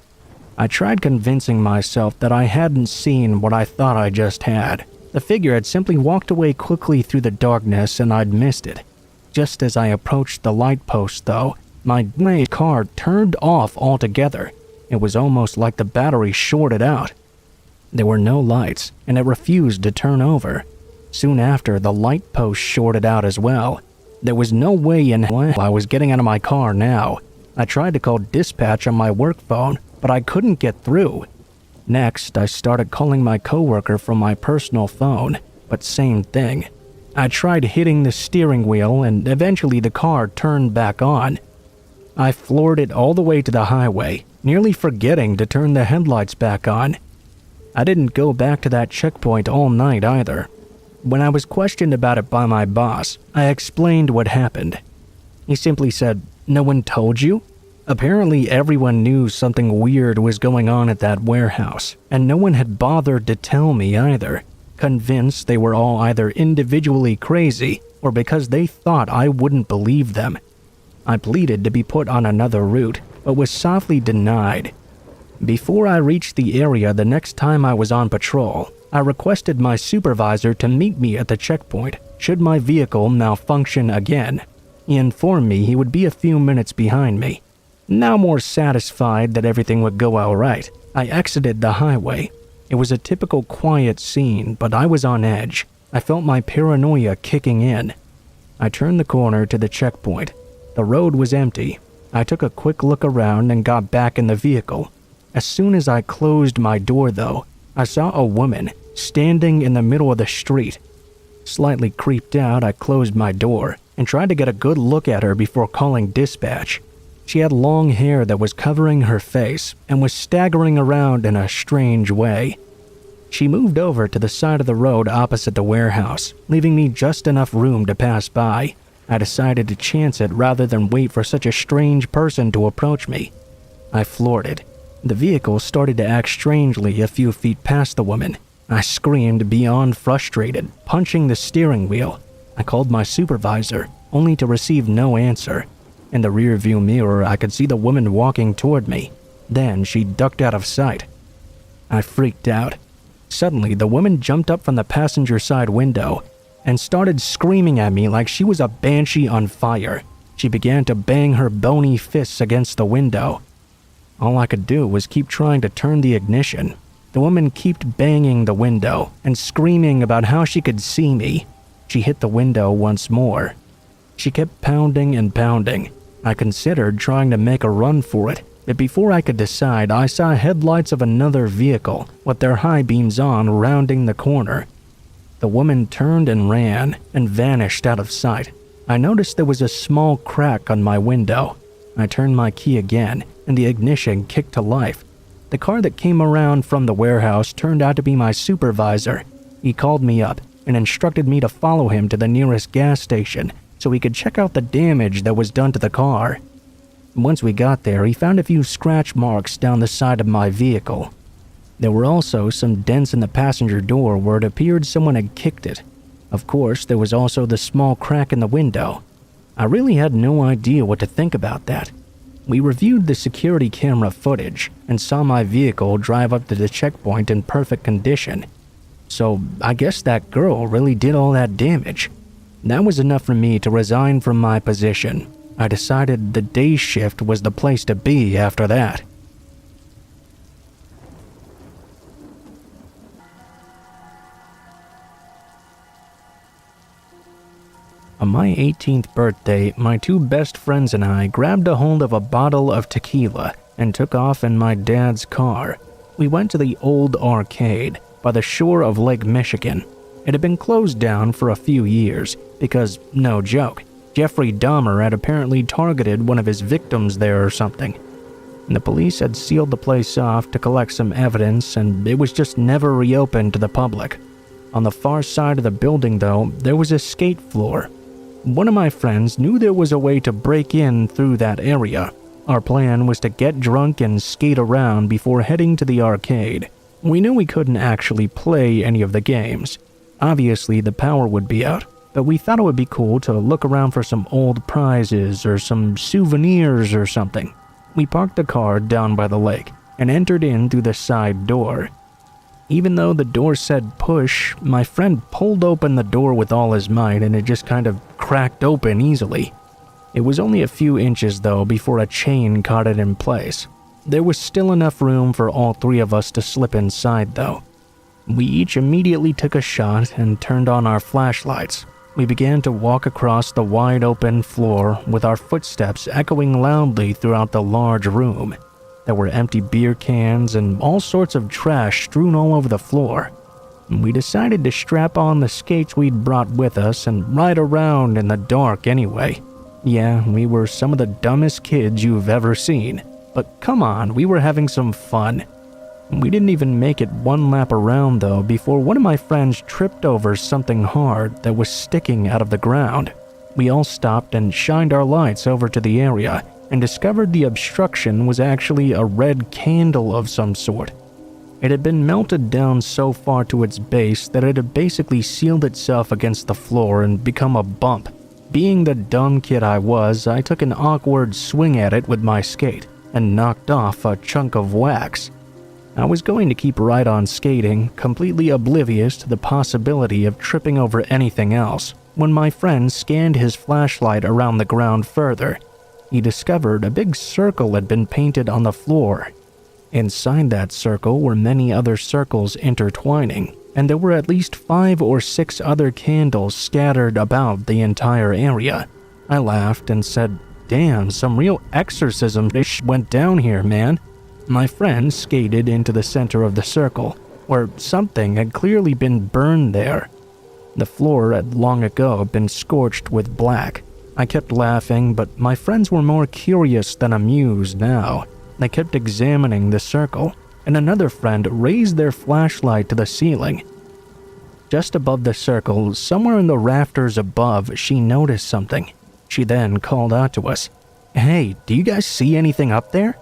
I tried convincing myself that I hadn't seen what I thought I just had. The figure had simply walked away quickly through the darkness and I'd missed it. Just as I approached the light post, though, my car turned off altogether. It was almost like the battery shorted out. There were no lights, and it refused to turn over. Soon after, the light post shorted out as well. There was no way in hell I was getting out of my car now. I tried to call dispatch on my work phone, but I couldn't get through. Next, I started calling my coworker from my personal phone, but same thing. I tried hitting the steering wheel, and eventually the car turned back on. I floored it all the way to the highway, nearly forgetting to turn the headlights back on. I didn't go back to that checkpoint all night either. When I was questioned about it by my boss, I explained what happened. He simply said, "No one told you?" Apparently everyone knew something weird was going on at that warehouse, and no one had bothered to tell me either, convinced they were all either individually crazy or because they thought I wouldn't believe them. I pleaded to be put on another route, but was softly denied. Before I reached the area the next time I was on patrol, I requested my supervisor to meet me at the checkpoint should my vehicle malfunction again. He informed me he would be a few minutes behind me. Now more satisfied that everything would go all right, I exited the highway. It was a typical quiet scene, but I was on edge. I felt my paranoia kicking in. I turned the corner to the checkpoint. The road was empty. I took a quick look around and got back in the vehicle. As soon as I closed my door, though, I saw a woman standing in the middle of the street. Slightly creeped out, I closed my door and tried to get a good look at her before calling dispatch. She had long hair that was covering her face and was staggering around in a strange way. She moved over to the side of the road opposite the warehouse, leaving me just enough room to pass by. I decided to chance it rather than wait for such a strange person to approach me. I floored it. The vehicle started to act strangely a few feet past the woman. I screamed beyond frustrated, punching the steering wheel. I called my supervisor, only to receive no answer. In the rearview mirror, I could see the woman walking toward me. Then she ducked out of sight. I freaked out. Suddenly, the woman jumped up from the passenger side window and started screaming at me like she was a banshee on fire. She began to bang her bony fists against the window. All I could do was keep trying to turn the ignition. The woman kept banging the window and screaming about how she could see me. She hit the window once more. She kept pounding and pounding. I considered trying to make a run for it, but before I could decide, I saw headlights of another vehicle with their high beams on rounding the corner. The woman turned and ran and vanished out of sight. I noticed there was a small crack on my window. I turned my key again, and the ignition kicked to life. The car that came around from the warehouse turned out to be my supervisor. He called me up and instructed me to follow him to the nearest gas station so he could check out the damage that was done to the car. Once we got there, he found a few scratch marks down the side of my vehicle. There were also some dents in the passenger door where it appeared someone had kicked it. Of course, there was also the small crack in the window. I really had no idea what to think about that. We reviewed the security camera footage and saw my vehicle drive up to the checkpoint in perfect condition. So I guess that girl really did all that damage. That was enough for me to resign from my position. I decided the day shift was the place to be after that. On my 18th birthday, my two best friends and I grabbed a hold of a bottle of tequila and took off in my dad's car. We went to the old arcade by the shore of Lake Michigan. It had been closed down for a few years because, no joke, Jeffrey Dahmer had apparently targeted one of his victims there or something. And the police had sealed the place off to collect some evidence, and it was just never reopened to the public. On the far side of the building, though, there was a skate floor. One of my friends knew there was a way to break in through that area. Our plan was to get drunk and skate around before heading to the arcade. We knew we couldn't actually play any of the games. Obviously, the power would be out, but we thought it would be cool to look around for some old prizes or some souvenirs or something. We parked the car down by the lake and entered in through the side door. Even though the door said push, my friend pulled open the door with all his might and it just kind of cracked open easily. It was only a few inches though before a chain caught it in place. There was still enough room for all three of us to slip inside though. We each immediately took a shot and turned on our flashlights. We began to walk across the wide open floor with our footsteps echoing loudly throughout the large room. There were empty beer cans and all sorts of trash strewn all over the floor. We decided to strap on the skates we'd brought with us and ride around in the dark anyway. Yeah, we were some of the dumbest kids you've ever seen. But come on, we were having some fun. We didn't even make it one lap around though before one of my friends tripped over something hard that was sticking out of the ground. We all stopped and shined our lights over to the area and discovered the obstruction was actually a red candle of some sort. It had been melted down so far to its base that it had basically sealed itself against the floor and become a bump. Being the dumb kid I was, I took an awkward swing at it with my skate and knocked off a chunk of wax. I was going to keep right on skating, completely oblivious to the possibility of tripping over anything else, when my friend scanned his flashlight around the ground further. He discovered a big circle had been painted on the floor. Inside that circle were many other circles intertwining, and there were at least 5 or 6 other candles scattered about the entire area. I laughed and said, "Damn, some real exorcism went down here, man." My friend skated into the center of the circle, where something had clearly been burned there. The floor had long ago been scorched with black. I kept laughing, but my friends were more curious than amused now. They kept examining the circle, and another friend raised their flashlight to the ceiling. Just above the circle, somewhere in the rafters above, she noticed something. She then called out to us, "Hey, do you guys see anything up there?"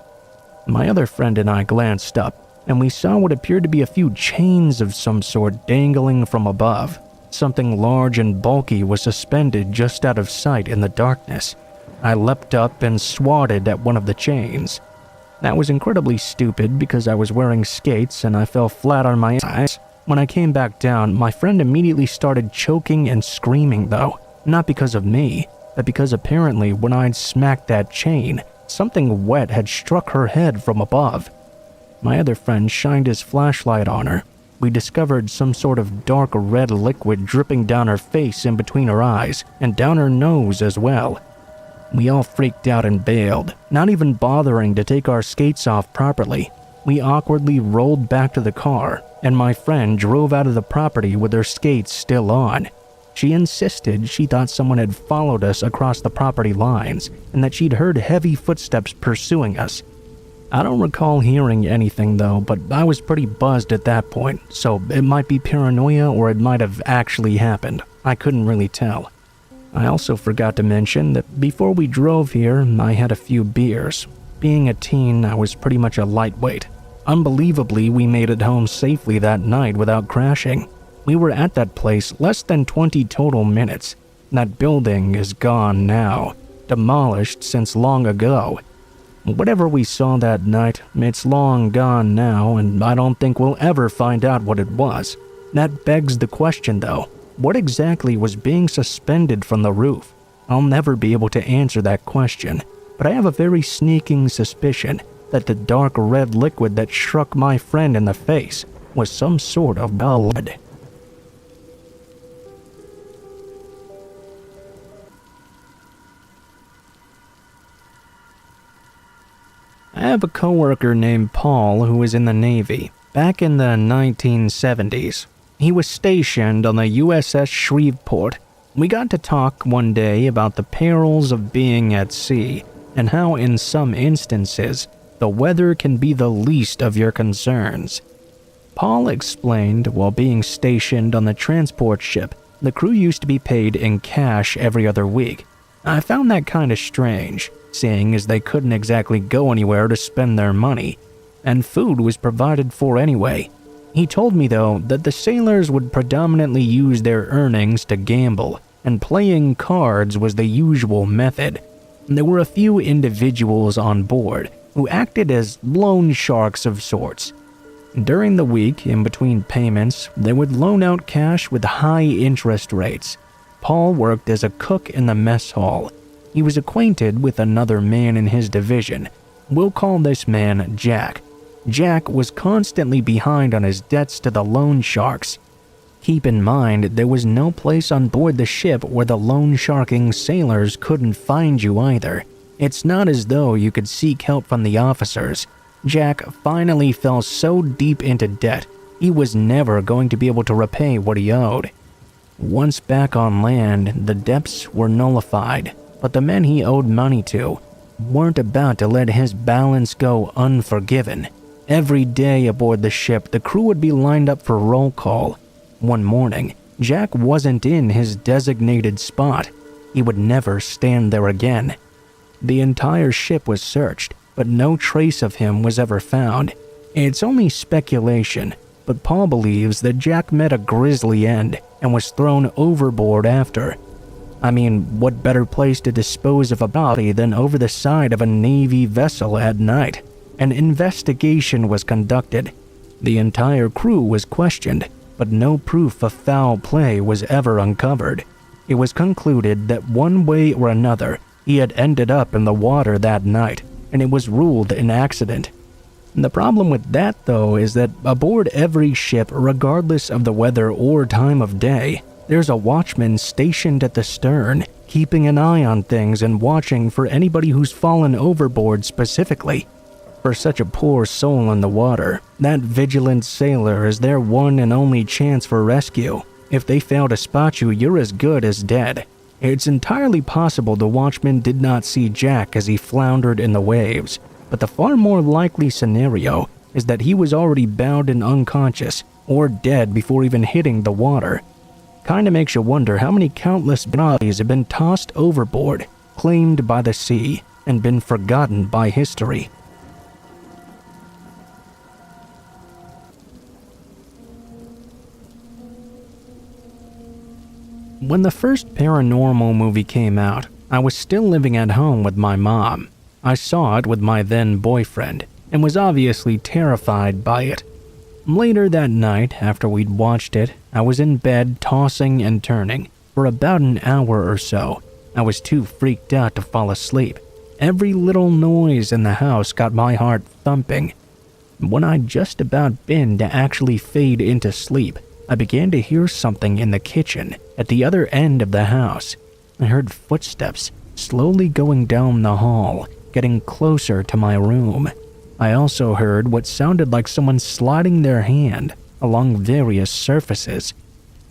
My other friend and I glanced up, and we saw what appeared to be a few chains of some sort dangling from above. Something large and bulky was suspended just out of sight in the darkness. I leapt up and swatted at one of the chains. That was incredibly stupid because I was wearing skates and I fell flat on my ass. When I came back down, my friend immediately started choking and screaming though, not because of me, but because apparently when I'd smacked that chain, something wet had struck her head from above. My other friend shined his flashlight on her. We discovered some sort of dark red liquid dripping down her face in between her eyes and down her nose as well. We all freaked out and bailed, not even bothering to take our skates off properly. We awkwardly rolled back to the car, and my friend drove out of the property with her skates still on. She insisted she thought someone had followed us across the property lines and that she'd heard heavy footsteps pursuing us. I don't recall hearing anything though, but I was pretty buzzed at that point, so it might be paranoia or it might have actually happened. I couldn't really tell. I also forgot to mention that before we drove here, I had a few beers. Being a teen, I was pretty much a lightweight. Unbelievably, we made it home safely that night without crashing. We were at that place less than 20 total minutes. That building is gone now, demolished since long ago. Whatever we saw that night, it's long gone now, and I don't think we'll ever find out what it was. That begs the question though, what exactly was being suspended from the roof? I'll never be able to answer that question, but I have a very sneaking suspicion that the dark red liquid that struck my friend in the face was some sort of blood. I have a coworker named Paul who was in the Navy back in the 1970s. He was stationed on the USS Shreveport. We got to talk one day about the perils of being at sea and how in some instances the weather can be the least of your concerns. Paul explained while being stationed on the transport ship The crew used to be paid in cash every other week. I found that kinda strange, seeing as they couldn't exactly go anywhere to spend their money, and food was provided for anyway. He told me though that the sailors would predominantly use their earnings to gamble, and playing cards was the usual method. There were a few individuals on board who acted as loan sharks of sorts. During the week, in between payments, they would loan out cash with high interest rates. Paul worked as a cook in the mess hall. He was acquainted with another man in his division. We'll call this man Jack. Jack was constantly behind on his debts to the loan sharks. Keep in mind, there was no place on board the ship where the loan sharking sailors couldn't find you either. It's not as though you could seek help from the officers. Jack finally fell so deep into debt, he was never going to be able to repay what he owed. Once back on land, the debts were nullified, but the men he owed money to weren't about to let his balance go unforgiven. Every day aboard the ship, the crew would be lined up for roll call. One morning, Jack wasn't in his designated spot. He would never stand there again. The entire ship was searched, but no trace of him was ever found. It's only speculation, but Paul believes that Jack met a grisly end and was thrown overboard after. I mean, what better place to dispose of a body than over the side of a Navy vessel at night? An investigation was conducted. The entire crew was questioned, but no proof of foul play was ever uncovered. It was concluded that one way or another, he had ended up in the water that night, and it was ruled an accident. The problem with that, though, is that aboard every ship, regardless of the weather or time of day, there's a watchman stationed at the stern, keeping an eye on things and watching for anybody who's fallen overboard specifically. For such a poor soul in the water, that vigilant sailor is their one and only chance for rescue. If they fail to spot you, you're as good as dead. It's entirely possible the watchman did not see Jack as he floundered in the waves, but the far more likely scenario is that he was already bound and unconscious or dead before even hitting the water. Kinda makes you wonder how many countless bodies have been tossed overboard, claimed by the sea, and been forgotten by history. When the first paranormal movie came out, I was still living at home with my mom. I saw it with my then boyfriend and was obviously terrified by it. Later that night, after we'd watched it, I was in bed tossing and turning for about an hour or so. I was too freaked out to fall asleep. Every little noise in the house got my heart thumping. When I'd just about been to actually fade into sleep, I began to hear something in the kitchen at the other end of the house. I heard footsteps slowly going down the hall, getting closer to my room. I also heard what sounded like someone sliding their hand along various surfaces.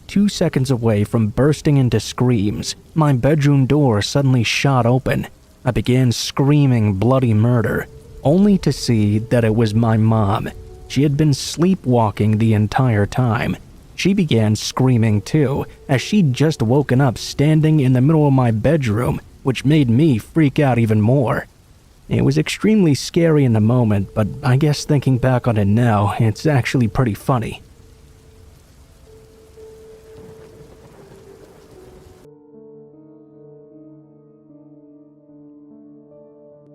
2 seconds away from bursting into screams, my bedroom door suddenly shot open. I began screaming bloody murder, only to see that it was my mom. She had been sleepwalking the entire time. She began screaming too, as she'd just woken up standing in the middle of my bedroom, which made me freak out even more. It was extremely scary in the moment, but I guess thinking back on it now, it's actually pretty funny.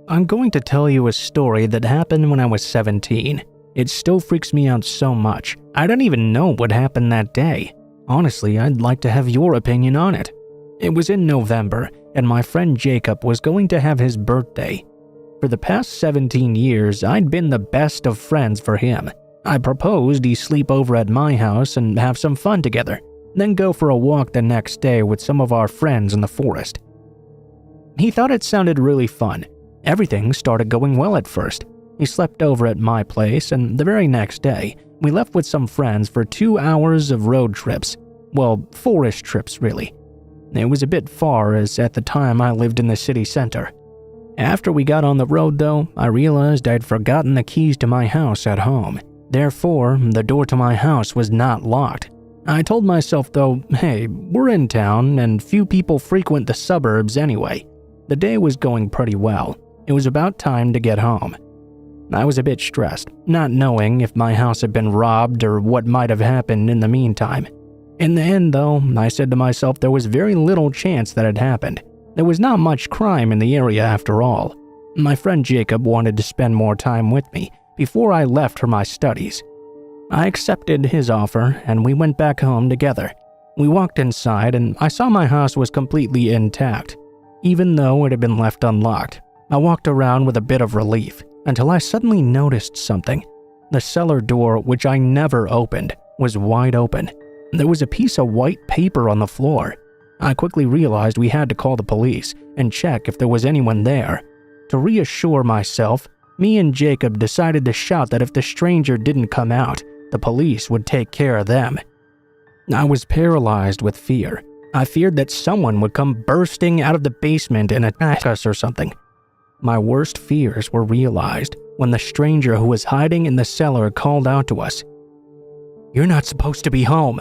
I'm going to tell you a story that happened when I was 17. It still freaks me out so much. I don't even know what happened that day. Honestly, I'd like to have your opinion on it. It was in November, and my friend Jacob was going to have his birthday. For the past 17 years, I'd been the best of friends for him. I proposed he sleep over at my house and have some fun together, then go for a walk the next day with some of our friends in the forest. He thought it sounded really fun. Everything started going well at first. He slept over at my place, and the very next day, we left with some friends for 2 hours of road trips. Well, 4-ish trips, really. It was a bit far, as at the time I lived in the city center. After we got on the road, though, I realized I'd forgotten the keys to my house at home. Therefore, the door to my house was not locked. I told myself though, hey, we're in town and few people frequent the suburbs anyway. The day was going pretty well. It was about time to get home. I was a bit stressed, not knowing if my house had been robbed or what might have happened in the meantime. In the end though, I said to myself there was very little chance that it happened. There was not much crime in the area after all. My friend Jacob wanted to spend more time with me before I left for my studies. I accepted his offer and we went back home together. We walked inside and I saw my house was completely intact. Even though it had been left unlocked, I walked around with a bit of relief until I suddenly noticed something. The cellar door, which I never opened, was wide open. There was a piece of white paper on the floor. I quickly realized we had to call the police and check if there was anyone there. To reassure myself, me and Jacob decided to shout that if the stranger didn't come out, the police would take care of them. I was paralyzed with fear. I feared that someone would come bursting out of the basement and attack us or something. My worst fears were realized when the stranger who was hiding in the cellar called out to us. "You're not supposed to be home."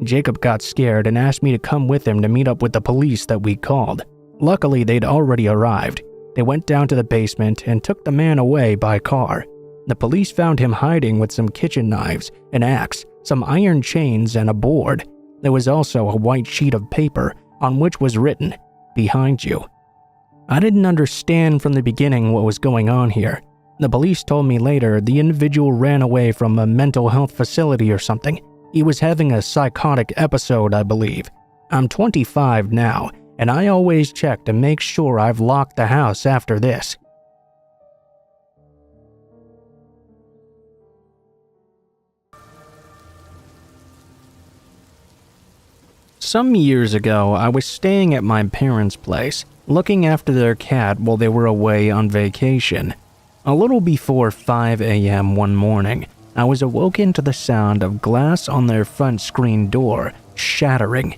Jacob got scared and asked me to come with him to meet up with the police that we called. Luckily, they'd already arrived. They went down to the basement and took the man away by car. The police found him hiding with some kitchen knives, an axe, some iron chains, and a board. There was also a white sheet of paper on which was written, "Behind you." I didn't understand from the beginning what was going on here. The police told me later the individual ran away from a mental health facility or something. He was having a psychotic episode, I believe. I'm 25 now, and I always check to make sure I've locked the house after this. Some years ago, I was staying at my parents' place, looking after their cat while they were away on vacation. A little before 5 a.m. one morning, I was awoken to the sound of glass on their front screen door shattering,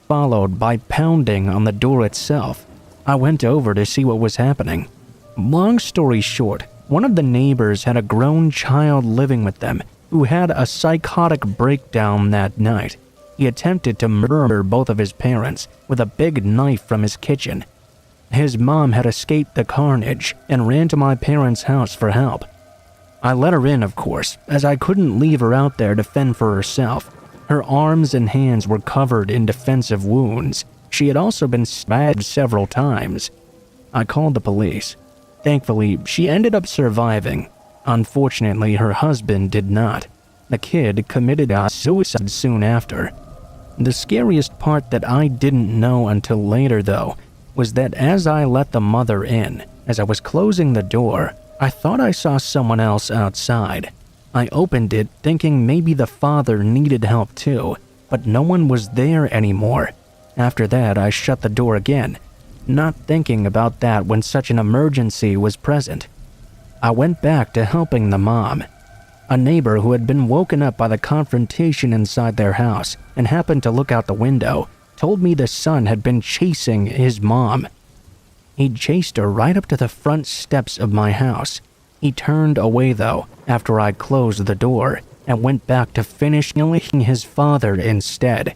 followed by pounding on the door itself. I went over to see what was happening. Long story short, one of the neighbors had a grown child living with them who had a psychotic breakdown that night. He attempted to murder both of his parents with a big knife from his kitchen. His mom had escaped the carnage and ran to my parents' house for help. I let her in, of course, as I couldn't leave her out there to fend for herself. Her arms and hands were covered in defensive wounds. She had also been stabbed several times. I called the police. Thankfully, she ended up surviving. Unfortunately, her husband did not. The kid committed suicide soon after. The scariest part that I didn't know until later, though, was that as I let the mother in, as I was closing the door, I thought I saw someone else outside. I opened it thinking maybe the father needed help too, but no one was there anymore. After that, I shut the door again, not thinking about that when such an emergency was present. I went back to helping the mom. A neighbor who had been woken up by the confrontation inside their house and happened to look out the window told me the son had been chasing his mom. He'd chased her right up to the front steps of my house. He turned away though after I closed the door and went back to finish killing his father instead.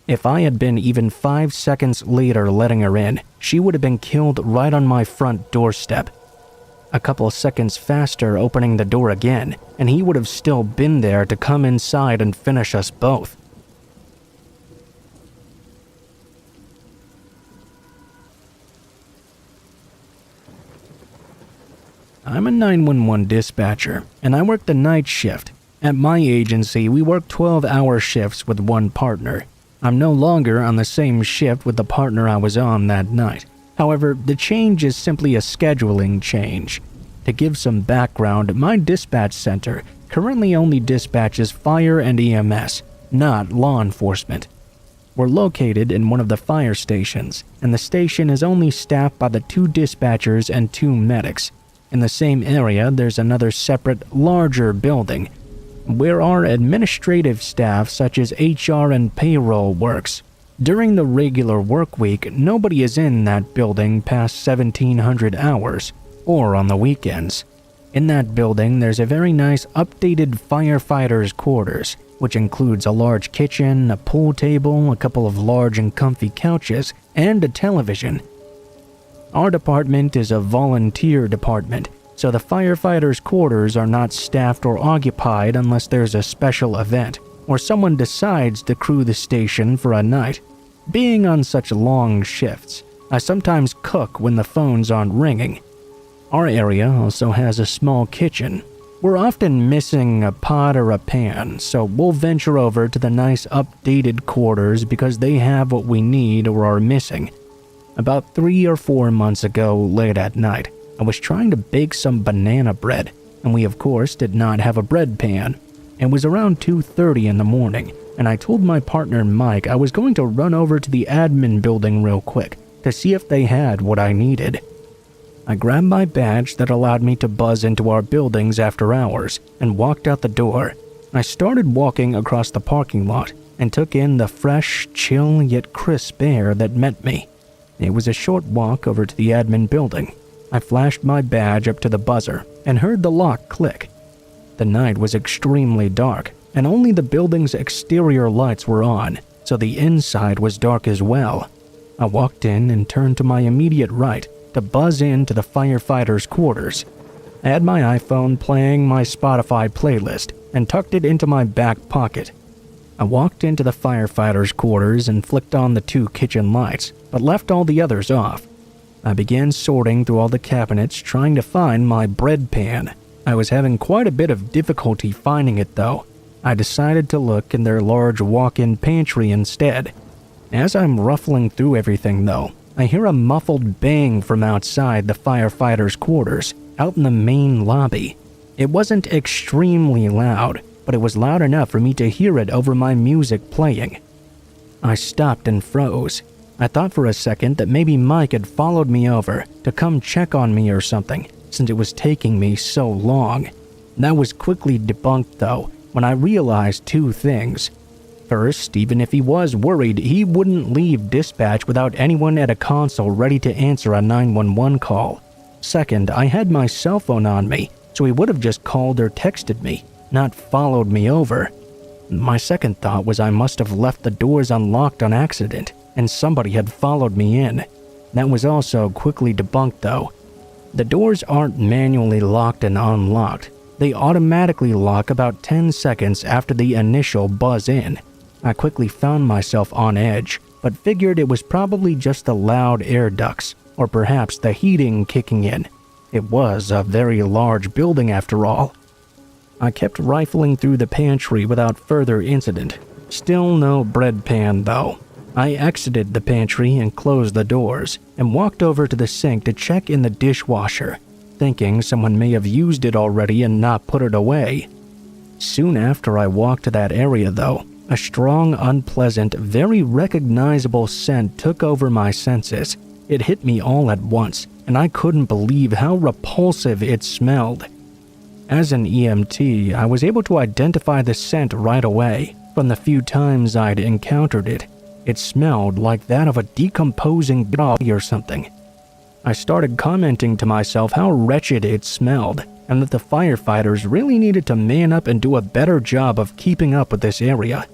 If I had been even 5 seconds later letting her in, she would have been killed right on my front doorstep. A couple of seconds faster opening the door again, and he would have still been there to come inside and finish us both. I'm a 911 dispatcher, and I work the night shift. At my agency, we work 12-hour shifts with one partner. I'm no longer on the same shift with the partner I was on that night. However, the change is simply a scheduling change. To give some background, my dispatch center currently only dispatches fire and EMS, not law enforcement. We're located in one of the fire stations, and the station is only staffed by the 2 dispatchers and 2 medics. In the same area, there's another separate, larger building, where our administrative staff such as HR and payroll works. During the regular work week, nobody is in that building past 1700 hours, or on the weekends. In that building, there's a very nice updated firefighters' quarters, which includes a large kitchen, a pool table, a couple of large and comfy couches, and a television. Our department is a volunteer department, so the firefighters' quarters are not staffed or occupied unless there's a special event, or someone decides to crew the station for a night. Being on such long shifts, I sometimes cook when the phones aren't ringing. Our area also has a small kitchen. We're often missing a pot or a pan, so we'll venture over to the nice updated quarters because they have what we need or are missing. About 3 or 4 months ago, late at night, I was trying to bake some banana bread, and we of course did not have a bread pan. It was around 2:30 in the morning, and I told my partner Mike I was going to run over to the admin building real quick to see if they had what I needed. I grabbed my badge that allowed me to buzz into our buildings after hours and walked out the door. I started walking across the parking lot and took in the fresh, chill yet crisp air that met me. It was a short walk over to the admin building. I flashed my badge up to the buzzer and heard the lock click. The night was extremely dark, and only the building's exterior lights were on, so the inside was dark as well. I walked in and turned to my immediate right to buzz into the firefighters' quarters. I had my iPhone playing my Spotify playlist and tucked it into my back pocket. I walked into the firefighters' quarters and flicked on the 2 kitchen lights, but left all the others off. I began sorting through all the cabinets trying to find my bread pan. I was having quite a bit of difficulty finding it though. I decided to look in their large walk-in pantry instead. As I'm ruffling through everything though, I hear a muffled bang from outside the firefighters' quarters, out in the main lobby. It wasn't extremely loud, but it was loud enough for me to hear it over my music playing. I stopped and froze. I thought for a second that maybe Mike had followed me over to come check on me or something, since it was taking me so long. That was quickly debunked though, when I realized 2 things. First, even if he was worried, he wouldn't leave dispatch without anyone at a console ready to answer a 911 call. Second, I had my cell phone on me, so he would have just called or texted me, not followed me over. My second thought was I must have left the doors unlocked on accident, and somebody had followed me in. That was also quickly debunked though. The doors aren't manually locked and unlocked. They automatically lock about 10 seconds after the initial buzz in. I quickly found myself on edge, but figured it was probably just the loud air ducts, or perhaps the heating kicking in. It was a very large building after all. I kept rifling through the pantry without further incident. Still no bread pan though. I exited the pantry and closed the doors, and walked over to the sink to check in the dishwasher, thinking someone may have used it already and not put it away. Soon after I walked to that area though, a strong, unpleasant, very recognizable scent took over my senses. It hit me all at once, and I couldn't believe how repulsive it smelled. As an EMT, I was able to identify the scent right away from the few times I'd encountered it. It smelled like that of a decomposing dog or something. I started commenting to myself how wretched it smelled, and that the firefighters really needed to man up and do a better job of keeping up with this area.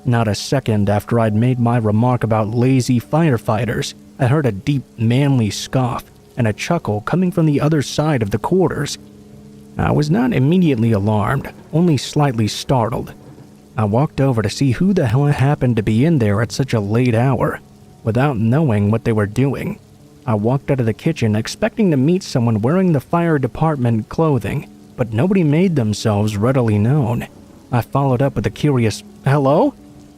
Not a second after I'd made my remark about lazy firefighters, I heard a deep, manly scoff and a chuckle coming from the other side of the quarters. I was not immediately alarmed, only slightly startled. I walked over to see who the hell happened to be in there at such a late hour, without knowing what they were doing. I walked out of the kitchen expecting to meet someone wearing the fire department clothing, but nobody made themselves readily known. I followed up with a curious, "Hello?"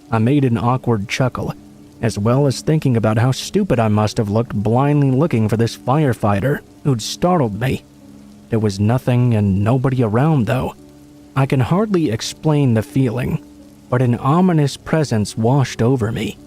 I made an awkward chuckle, as well as thinking about how stupid I must have looked blindly looking for this firefighter who'd startled me. There was nothing and nobody around though. I can hardly explain the feeling, but an ominous presence washed over me.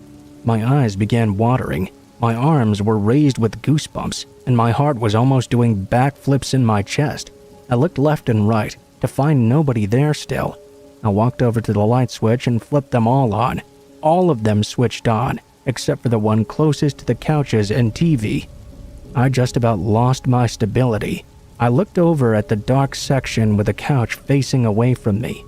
My eyes began watering, my arms were raised with goosebumps, and my heart was almost doing backflips in my chest. I looked left and right to find nobody there still. I walked over to the light switch and flipped them all on. All of them switched on, except for the one closest to the couches and TV. I just about lost my stability. I looked over at the dark section with the couch facing away from me.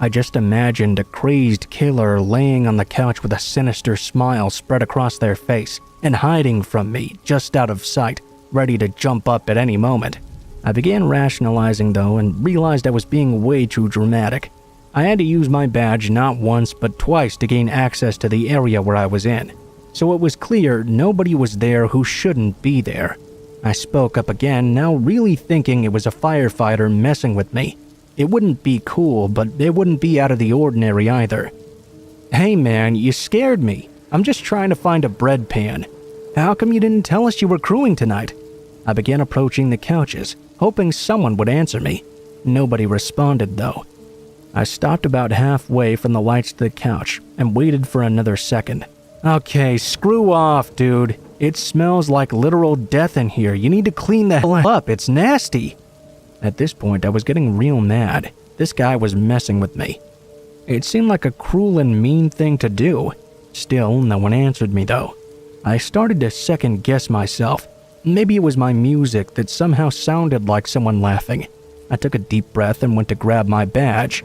I just imagined a crazed killer laying on the couch with a sinister smile spread across their face and hiding from me just out of sight, ready to jump up at any moment. I began rationalizing though and realized I was being way too dramatic. I had to use my badge not once but twice to gain access to the area where I was in, so it was clear nobody was there who shouldn't be there. I spoke up again, now really thinking it was a firefighter messing with me. It wouldn't be cool, but it wouldn't be out of the ordinary either. "Hey man, you scared me. I'm just trying to find a bread pan. How come you didn't tell us you were crewing tonight?" I began approaching the couches, hoping someone would answer me. Nobody responded though. I stopped about halfway from the lights to the couch and waited for another second. "Okay, screw off, dude. It smells like literal death in here. You need to clean the hell up. It's nasty." At this point, I was getting real mad. This guy was messing with me. It seemed like a cruel and mean thing to do. Still, no one answered me though. I started to second guess myself. Maybe it was my music that somehow sounded like someone laughing. I took a deep breath and went to grab my badge.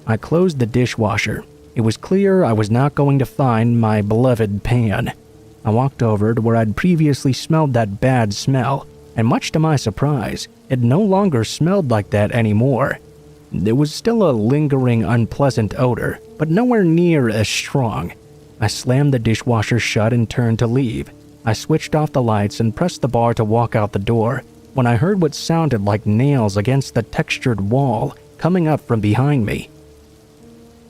I closed the dishwasher. It was clear I was not going to find my beloved pan. I walked over to where I'd previously smelled that bad smell, and much to my surprise, it no longer smelled like that anymore. There was still a lingering unpleasant odor, but nowhere near as strong. I slammed the dishwasher shut and turned to leave. I switched off the lights and pressed the bar to walk out the door when I heard what sounded like nails against the textured wall coming up from behind me.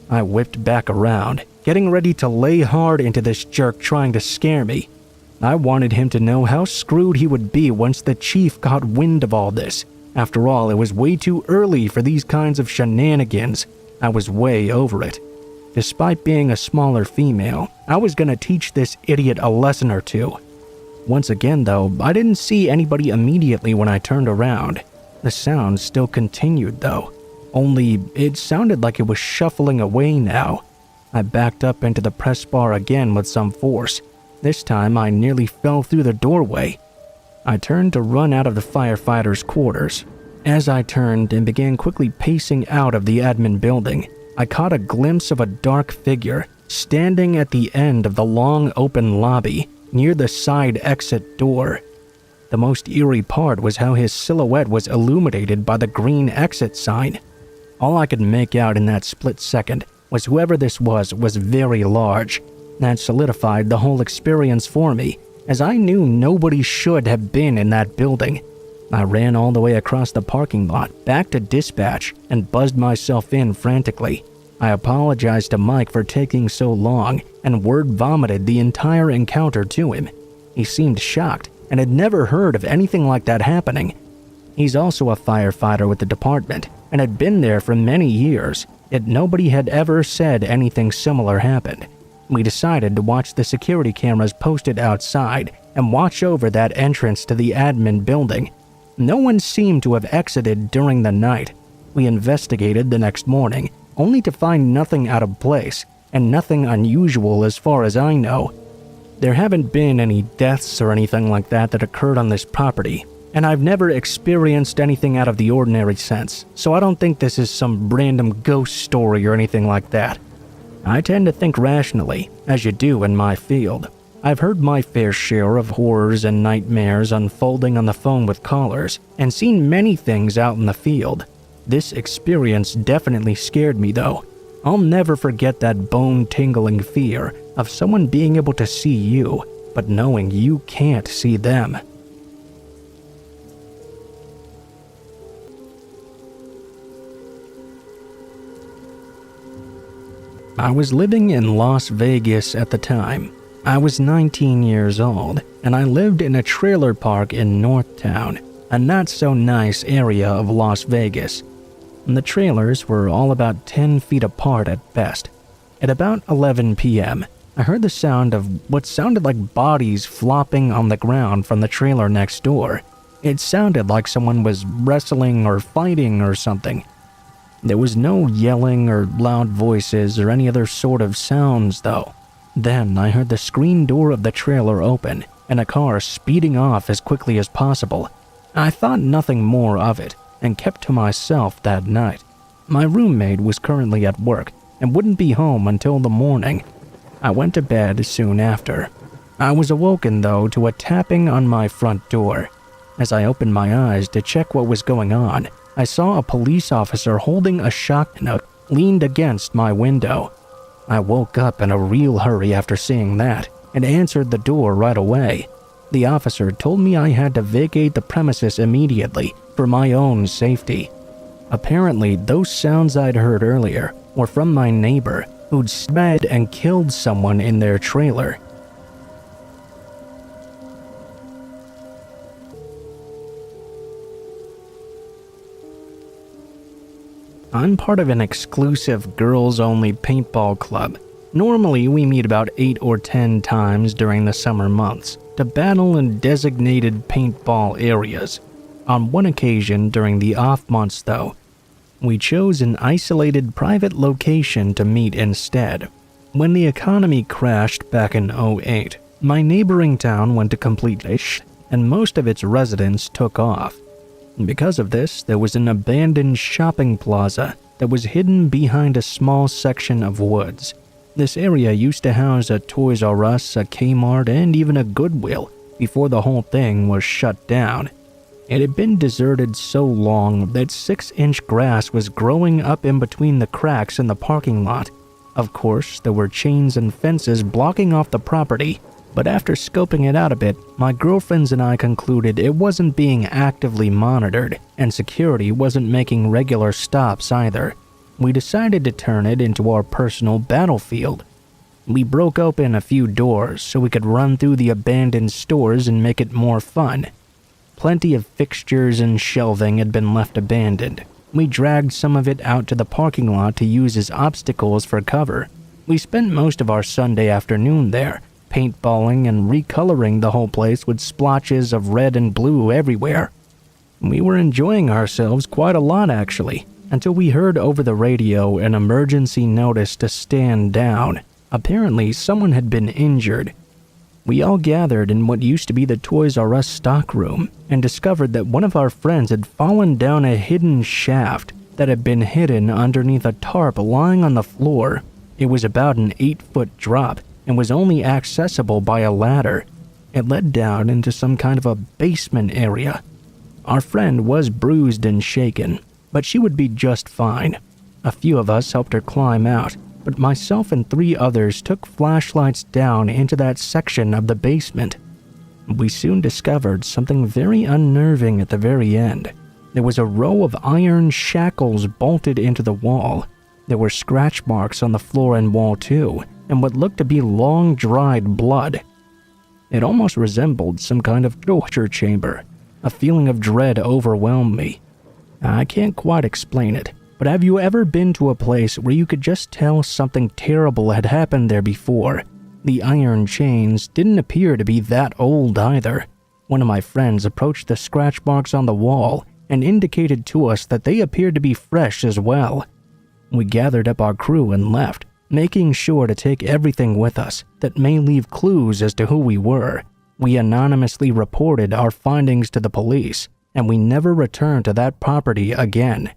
I whipped back around, getting ready to lay hard into this jerk trying to scare me. I wanted him to know how screwed he would be once the chief got wind of all this. After all, it was way too early for these kinds of shenanigans. I was way over it. Despite being a smaller female, I was gonna teach this idiot a lesson or two. Once again though, I didn't see anybody immediately when I turned around. The sound still continued though, only it sounded like it was shuffling away now. I backed up into the press bar again with some force. This time I nearly fell through the doorway. I turned to run out of the firefighter's quarters. As I turned and began quickly pacing out of the admin building, I caught a glimpse of a dark figure standing at the end of the long open lobby near the side exit door. The most eerie part was how his silhouette was illuminated by the green exit sign. All I could make out in that split second was whoever this was very large. That solidified the whole experience for me, as I knew nobody should have been in that building. I ran all the way across the parking lot, back to dispatch, and buzzed myself in frantically. I apologized to Mike for taking so long, and word vomited the entire encounter to him. He seemed shocked, and had never heard of anything like that happening. He's also a firefighter with the department, and had been there for many years, yet nobody had ever said anything similar happened. We decided to watch the security cameras posted outside and watch over that entrance to the admin building. No one seemed to have exited during the night. We investigated the next morning, only to find nothing out of place and nothing unusual as far as I know. There haven't been any deaths or anything like that occurred on this property, and I've never experienced anything out of the ordinary since, so I don't think this is some random ghost story or anything like that. I tend to think rationally, as you do in my field. I've heard my fair share of horrors and nightmares unfolding on the phone with callers, and seen many things out in the field. This experience definitely scared me though. I'll never forget that bone-tingling fear of someone being able to see you, but knowing you can't see them. I was living in Las Vegas at the time. I was 19 years old, and I lived in a trailer park in Northtown, a not-so-nice area of Las Vegas. The trailers were all about 10 feet apart at best. At about 11 p.m., I heard the sound of what sounded like bodies flopping on the ground from the trailer next door. It sounded like someone was wrestling or fighting or something. There was no yelling or loud voices or any other sort of sounds, though. Then I heard the screen door of the trailer open and a car speeding off as quickly as possible. I thought nothing more of it and kept to myself that night. My roommate was currently at work and wouldn't be home until the morning. I went to bed soon after. I was awoken, though, to a tapping on my front door. As I opened my eyes to check what was going on, I saw a police officer holding a shotgun leaned against my window. I woke up in a real hurry after seeing that and answered the door right away. The officer told me I had to vacate the premises immediately for my own safety. Apparently, those sounds I'd heard earlier were from my neighbor who'd stabbed and killed someone in their trailer. I'm part of an exclusive girls-only paintball club. Normally, we meet about 8 or 10 times during the summer months to battle in designated paintball areas. On one occasion during the off months, though, we chose an isolated private location to meet instead. When the economy crashed back in 2008, my neighboring town went to complete shit, and most of its residents took off. Because of this, there was an abandoned shopping plaza that was hidden behind a small section of woods. This area used to house a Toys R Us, a Kmart, and even a Goodwill before the whole thing was shut down. It had been deserted so long that 6-inch grass was growing up in between the cracks in the parking lot. Of course, there were chains and fences blocking off the property, but after scoping it out a bit, my girlfriends and I concluded it wasn't being actively monitored, and security wasn't making regular stops either. We decided to turn it into our personal battlefield. We broke open a few doors so we could run through the abandoned stores and make it more fun. Plenty of fixtures and shelving had been left abandoned. We dragged some of it out to the parking lot to use as obstacles for cover. We spent most of our Sunday afternoon there, paintballing and recoloring the whole place with splotches of red and blue everywhere. We were enjoying ourselves quite a lot, actually, until we heard over the radio an emergency notice to stand down. Apparently, someone had been injured. We all gathered in what used to be the Toys R Us stockroom and discovered that one of our friends had fallen down a hidden shaft that had been hidden underneath a tarp lying on the floor. It was about an 8-foot drop and was only accessible by a ladder. It led down into some kind of a basement area. Our friend was bruised and shaken, but she would be just fine. A few of us helped her climb out, but myself and 3 others took flashlights down into that section of the basement. We soon discovered something very unnerving at the very end. There was a row of iron shackles bolted into the wall. There were scratch marks on the floor and wall too, and what looked to be long dried blood. It almost resembled some kind of torture chamber. A feeling of dread overwhelmed me. I can't quite explain it, but have you ever been to a place where you could just tell something terrible had happened there before? The iron chains didn't appear to be that old either. One of my friends approached the scratch marks on the wall and indicated to us that they appeared to be fresh as well. We gathered up our crew and left, making sure to take everything with us that may leave clues as to who we were. We anonymously reported our findings to the police, and we never returned to that property again.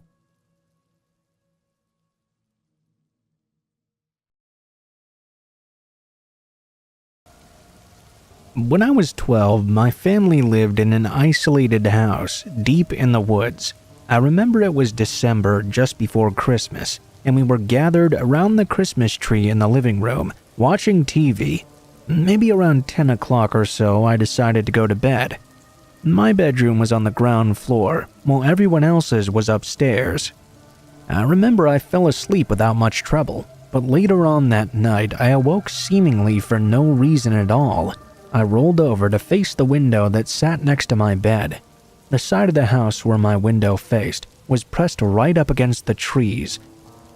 When I was 12, my family lived in an isolated house deep in the woods. I remember it was December just before Christmas, and we were gathered around the Christmas tree in the living room, watching TV. Maybe around 10 o'clock or so, I decided to go to bed. My bedroom was on the ground floor, while everyone else's was upstairs. I remember I fell asleep without much trouble, but later on that night, I awoke seemingly for no reason at all. I rolled over to face the window that sat next to my bed. The side of the house where my window faced was pressed right up against the trees.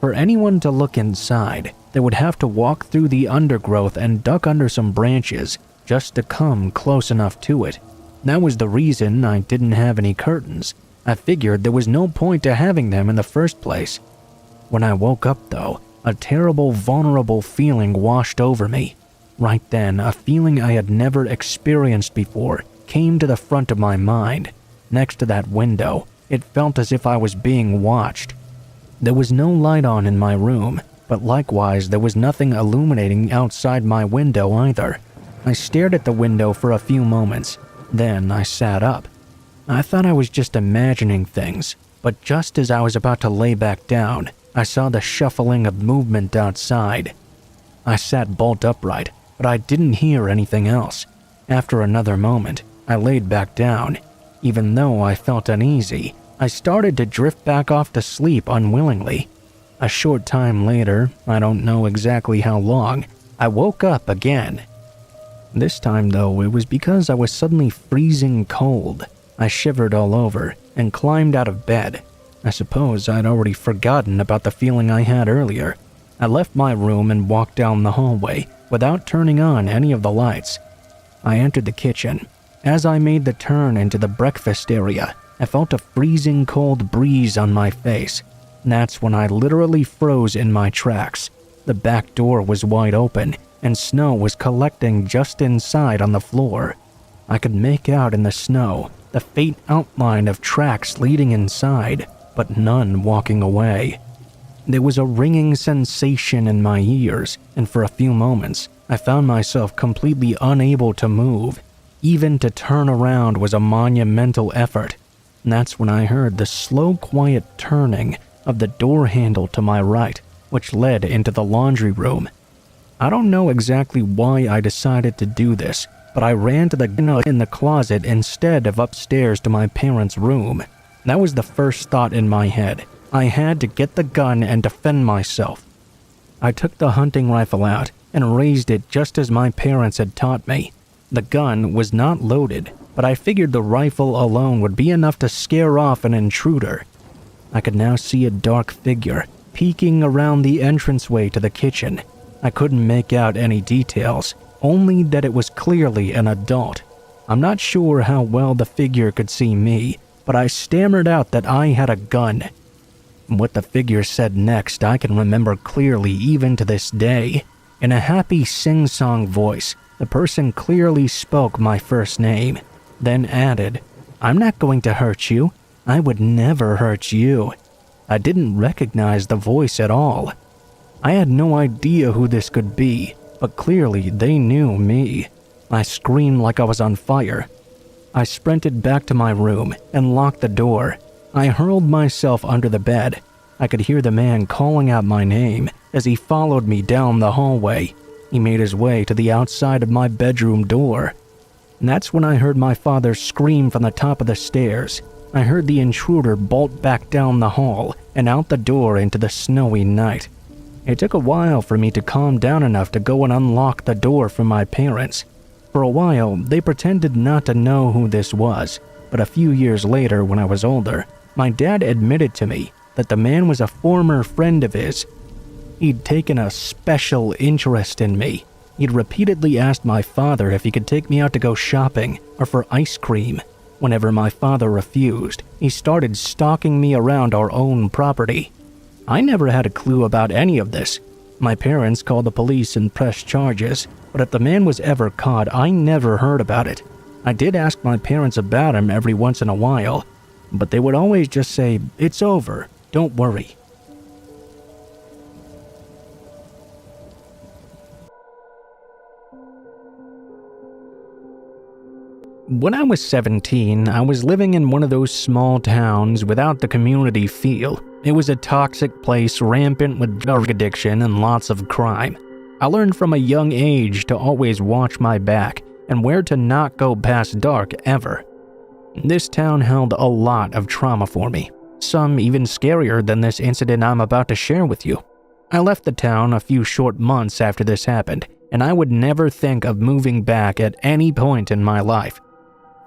For anyone to look inside, they would have to walk through the undergrowth and duck under some branches just to come close enough to it. That was the reason I didn't have any curtains. I figured there was no point to having them in the first place. When I woke up, though, a terrible, vulnerable feeling washed over me. Right then, a feeling I had never experienced before came to the front of my mind. next to that window. It felt as if I was being watched. There was no light on in my room, but likewise there was nothing illuminating outside my window either. I stared at the window for a few moments, then I sat up. I thought I was just imagining things, but just as I was about to lay back down, I saw the shuffling of movement outside. I sat bolt upright, but I didn't hear anything else. After another moment, I laid back down. Even though I felt uneasy, I started to drift back off to sleep unwillingly. A short time later, I don't know exactly how long, I woke up again. This time though, it was because I was suddenly freezing cold. I shivered all over and climbed out of bed. I suppose I'd already forgotten about the feeling I had earlier. I left my room and walked down the hallway without turning on any of the lights. I entered the kitchen. As I made the turn into the breakfast area, I felt a freezing cold breeze on my face. That's when I literally froze in my tracks. The back door was wide open, and snow was collecting just inside on the floor. I could make out in the snow the faint outline of tracks leading inside, but none walking away. There was a ringing sensation in my ears, and for a few moments, I found myself completely unable to move. Even to turn around was a monumental effort. And that's when I heard the slow, quiet turning of the door handle to my right, which led into the laundry room. I don't know exactly why I decided to do this, but I ran to the gun in the closet instead of upstairs to my parents' room. That was the first thought in my head. I had to get the gun and defend myself. I took the hunting rifle out and raised it just as my parents had taught me. The gun was not loaded, but I figured the rifle alone would be enough to scare off an intruder. I could now see a dark figure peeking around the entranceway to the kitchen. I couldn't make out any details, only that it was clearly an adult. I'm not sure how well the figure could see me, but I stammered out that I had a gun. What the figure said next I can remember clearly even to this day. In a happy sing-song voice, the person clearly spoke my first name, then added, "I'm not going to hurt you. I would never hurt you." I didn't recognize the voice at all. I had no idea who this could be, but clearly they knew me. I screamed like I was on fire. I sprinted back to my room and locked the door. I hurled myself under the bed. I could hear the man calling out my name as he followed me down the hallway. He made his way to the outside of my bedroom door. And that's when I heard my father scream from the top of the stairs. I heard the intruder bolt back down the hall and out the door into the snowy night. It took a while for me to calm down enough to go and unlock the door for my parents. For a while, they pretended not to know who this was, but a few years later, when I was older, my dad admitted to me that the man was a former friend of his. He'd taken a special interest in me. He'd repeatedly asked my father if he could take me out to go shopping or for ice cream. Whenever my father refused, he started stalking me around our own property. I never had a clue about any of this. My parents called the police and pressed charges, but if the man was ever caught, I never heard about it. I did ask my parents about him every once in a while, but they would always just say, "It's over, don't worry." When I was 17, I was living in one of those small towns without the community feel. It was a toxic place rampant with drug addiction and lots of crime. I learned from a young age to always watch my back and where to not go past dark ever. This town held a lot of trauma for me, some even scarier than this incident I'm about to share with you. I left the town a few short months after this happened, and I would never think of moving back at any point in my life.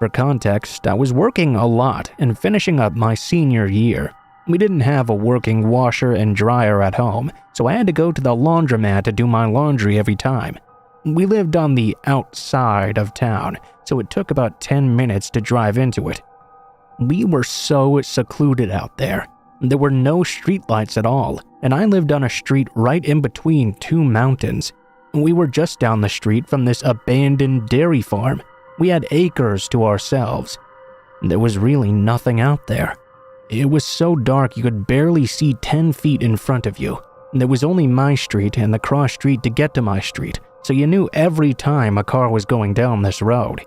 For context, I was working a lot and finishing up my senior year. We didn't have a working washer and dryer at home, so I had to go to the laundromat to do my laundry every time. We lived on the outside of town, so it took about 10 minutes to drive into it. We were so secluded out there. There were no streetlights at all, and I lived on a street right in between two mountains. We were just down the street from this abandoned dairy farm. We had acres to ourselves. There was really nothing out there. It was so dark you could barely see 10 feet in front of you. There was only my street and the cross street to get to my street, so you knew every time a car was going down this road.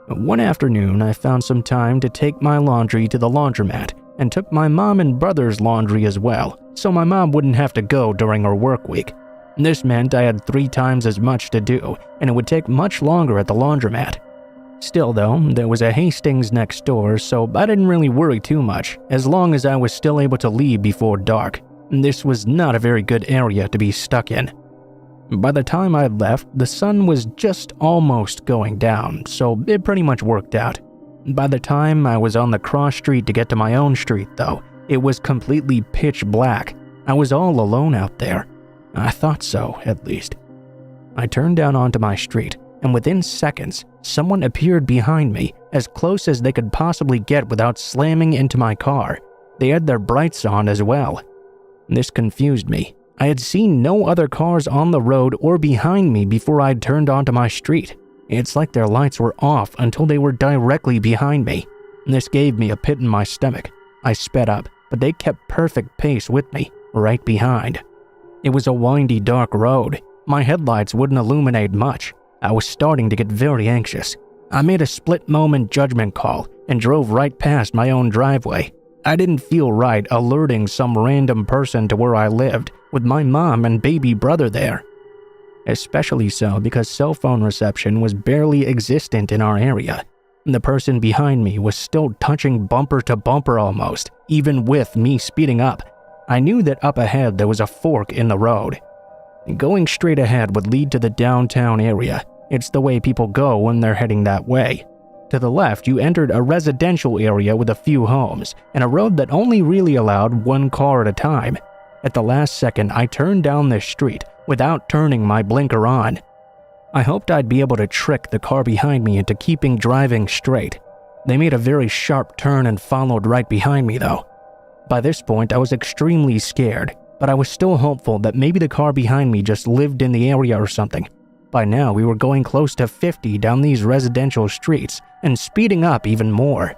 One afternoon, I found some time to take my laundry to the laundromat and took my mom and brother's laundry as well, so my mom wouldn't have to go during her work week. This meant I had 3 times as much to do, and it would take much longer at the laundromat. Still though, there was a Hastings next door, so I didn't really worry too much, as long as I was still able to leave before dark. This was not a very good area to be stuck in. By the time I left, the sun was just almost going down, so it pretty much worked out. By the time I was on the cross street to get to my own street though, it was completely pitch black. I was all alone out there. I thought so, at least. I turned down onto my street, and within seconds, someone appeared behind me, as close as they could possibly get without slamming into my car. They had their brights on as well. This confused me. I had seen no other cars on the road or behind me before I'd turned onto my street. It's like their lights were off until they were directly behind me. This gave me a pit in my stomach. I sped up, but they kept perfect pace with me, right behind. It was a windy, dark road. My headlights wouldn't illuminate much. I was starting to get very anxious. I made a split-moment judgment call and drove right past my own driveway. I didn't feel right alerting some random person to where I lived with my mom and baby brother there. Especially so because cell phone reception was barely existent in our area. The person behind me was still touching bumper to bumper almost, even with me speeding up. I knew that up ahead there was a fork in the road. Going straight ahead would lead to the downtown area. It's the way people go when they're heading that way. To the left, you entered a residential area with a few homes, and a road that only really allowed 1 car at a time. At the last second, I turned down this street without turning my blinker on. I hoped I'd be able to trick the car behind me into keeping driving straight. They made a very sharp turn and followed right behind me though. By this point, I was extremely scared, but I was still hopeful that maybe the car behind me just lived in the area or something. By now, we were going close to 50 down these residential streets and speeding up even more.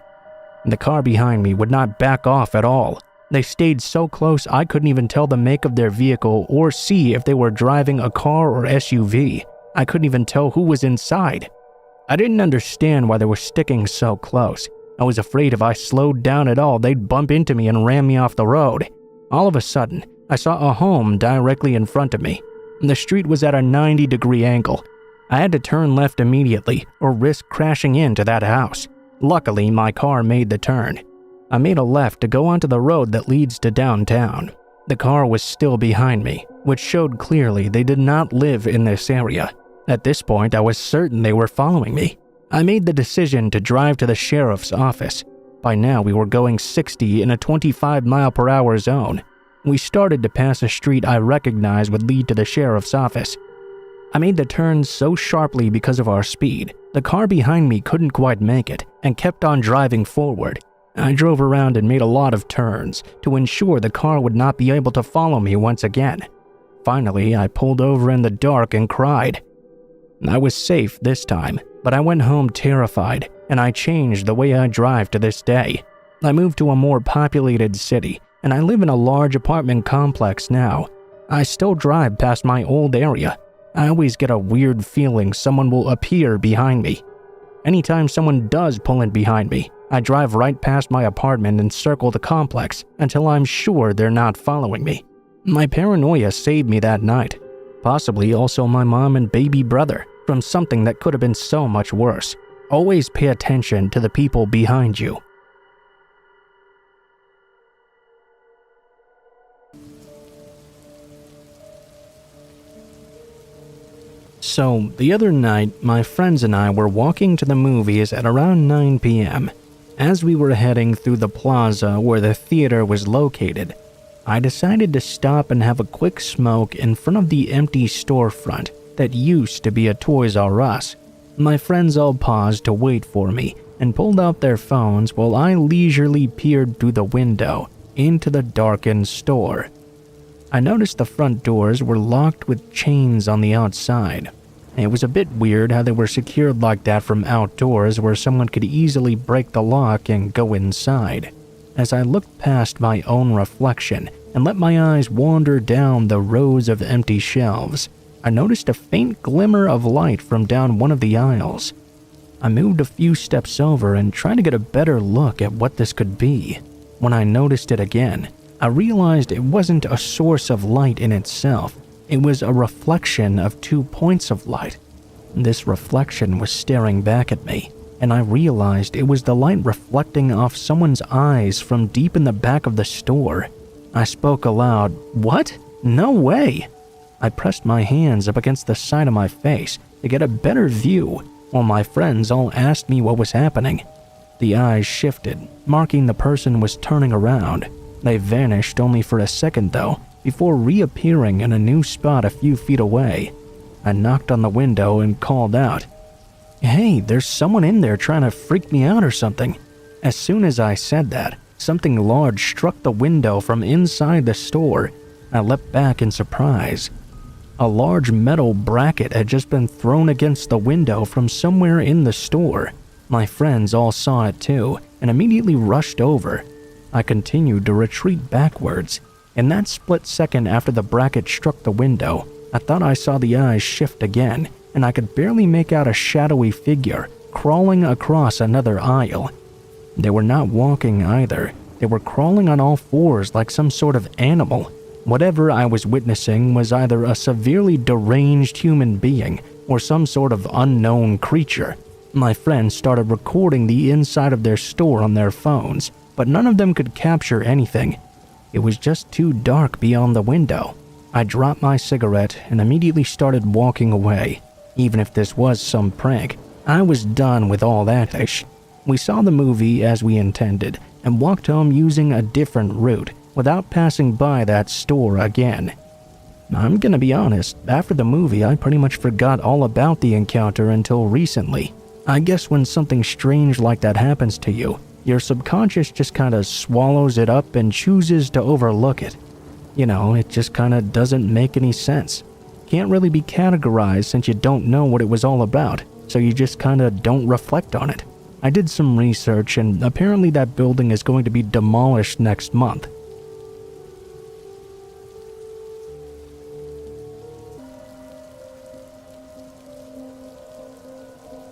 The car behind me would not back off at all. They stayed so close I couldn't even tell the make of their vehicle or see if they were driving a car or SUV. I couldn't even tell who was inside. I didn't understand why they were sticking so close. I was afraid if I slowed down at all, they'd bump into me and ram me off the road. All of a sudden, I saw a home directly in front of me. The street was at a 90-degree angle. I had to turn left immediately or risk crashing into that house. Luckily, my car made the turn. I made a left to go onto the road that leads to downtown. The car was still behind me, which showed clearly they did not live in this area. At this point, I was certain they were following me. I made the decision to drive to the sheriff's office. By now, we were going 60 in a 25-mile-per-hour zone. We started to pass a street I recognized would lead to the sheriff's office. I made the turn so sharply because of our speed, the car behind me couldn't quite make it and kept on driving forward. I drove around and made a lot of turns to ensure the car would not be able to follow me once again. Finally, I pulled over in the dark and cried. I was safe this time, but I went home terrified, and I changed the way I drive to this day. I moved to a more populated city, and I live in a large apartment complex now. I still drive past my old area. I always get a weird feeling someone will appear behind me. Anytime someone does pull in behind me, I drive right past my apartment and circle the complex until I'm sure they're not following me. My paranoia saved me that night. Possibly also my mom and baby brother from something that could have been so much worse. Always pay attention to the people behind you. So, the other night, my friends and I were walking to the movies at around 9 p.m. As we were heading through the plaza where the theater was located, I decided to stop and have a quick smoke in front of the empty storefront that used to be a Toys R Us. My friends all paused to wait for me and pulled out their phones while I leisurely peered through the window into the darkened store. I noticed the front doors were locked with chains on the outside. It was a bit weird how they were secured like that from outdoors where someone could easily break the lock and go inside. As I looked past my own reflection and let my eyes wander down the rows of empty shelves, I noticed a faint glimmer of light from down one of the aisles. I moved a few steps over and tried to get a better look at what this could be. When I noticed it again, I realized it wasn't a source of light in itself. It was a reflection of 2 points of light. This reflection was staring back at me, and I realized it was the light reflecting off someone's eyes from deep in the back of the store. I spoke aloud, "What? No way!" I pressed my hands up against the side of my face to get a better view, while my friends all asked me what was happening. The eyes shifted, marking the person was turning around. They vanished only for a second though, before reappearing in a new spot a few feet away. I knocked on the window and called out, "Hey, there's someone in there trying to freak me out or something." As soon as I said that, something large struck the window from inside the store. I leapt back in surprise. A large metal bracket had just been thrown against the window from somewhere in the store. My friends all saw it too, and immediately rushed over. I continued to retreat backwards. In that split second after the bracket struck the window, I thought I saw the eyes shift again, and I could barely make out a shadowy figure crawling across another aisle. They were not walking either. They were crawling on all fours like some sort of animal. Whatever I was witnessing was either a severely deranged human being or some sort of unknown creature. My friends started recording the inside of their store on their phones, but none of them could capture anything. It was just too dark beyond the window. I dropped my cigarette and immediately started walking away. Even if this was some prank, I was done with all that ish. We saw the movie as we intended and walked home using a different route without passing by that store again. I'm gonna be honest, after the movie I pretty much forgot all about the encounter until recently. I guess when something strange like that happens to you, your subconscious just kinda swallows it up and chooses to overlook it. You know, it just kinda doesn't make any sense. Can't really be categorized since you don't know what it was all about, so you just kinda don't reflect on it. I did some research and apparently that building is going to be demolished next month.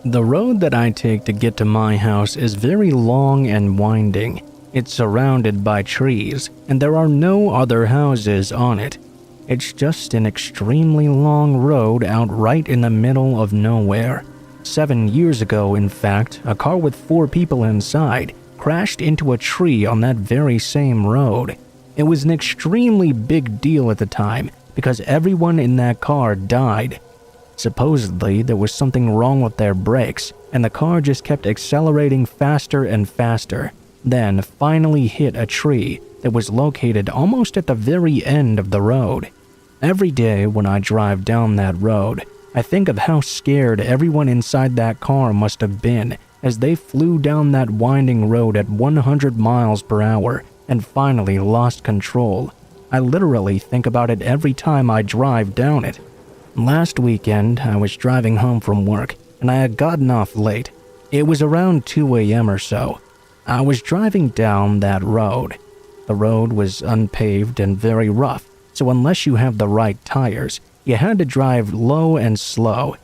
The road that I take to get to my house is very long and winding. It's surrounded by trees, and there are no other houses on it. It's just an extremely long road out right in the middle of nowhere. 7 years ago, in fact, a car with 4 people inside crashed into a tree on that very same road. It was an extremely big deal at the time because everyone in that car died. Supposedly, there was something wrong with their brakes, and the car just kept accelerating faster and faster, then finally hit a tree that was located almost at the very end of the road. Every day when I drive down that road, I think of how scared everyone inside that car must have been as they flew down that winding road at 100 miles per hour and finally lost control. I literally think about it every time I drive down it. Last weekend, I was driving home from work, and I had gotten off late. It was around 2 a.m. or so. I was driving down that road. The road was unpaved and very rough, so unless you have the right tires, you had to drive low and slow.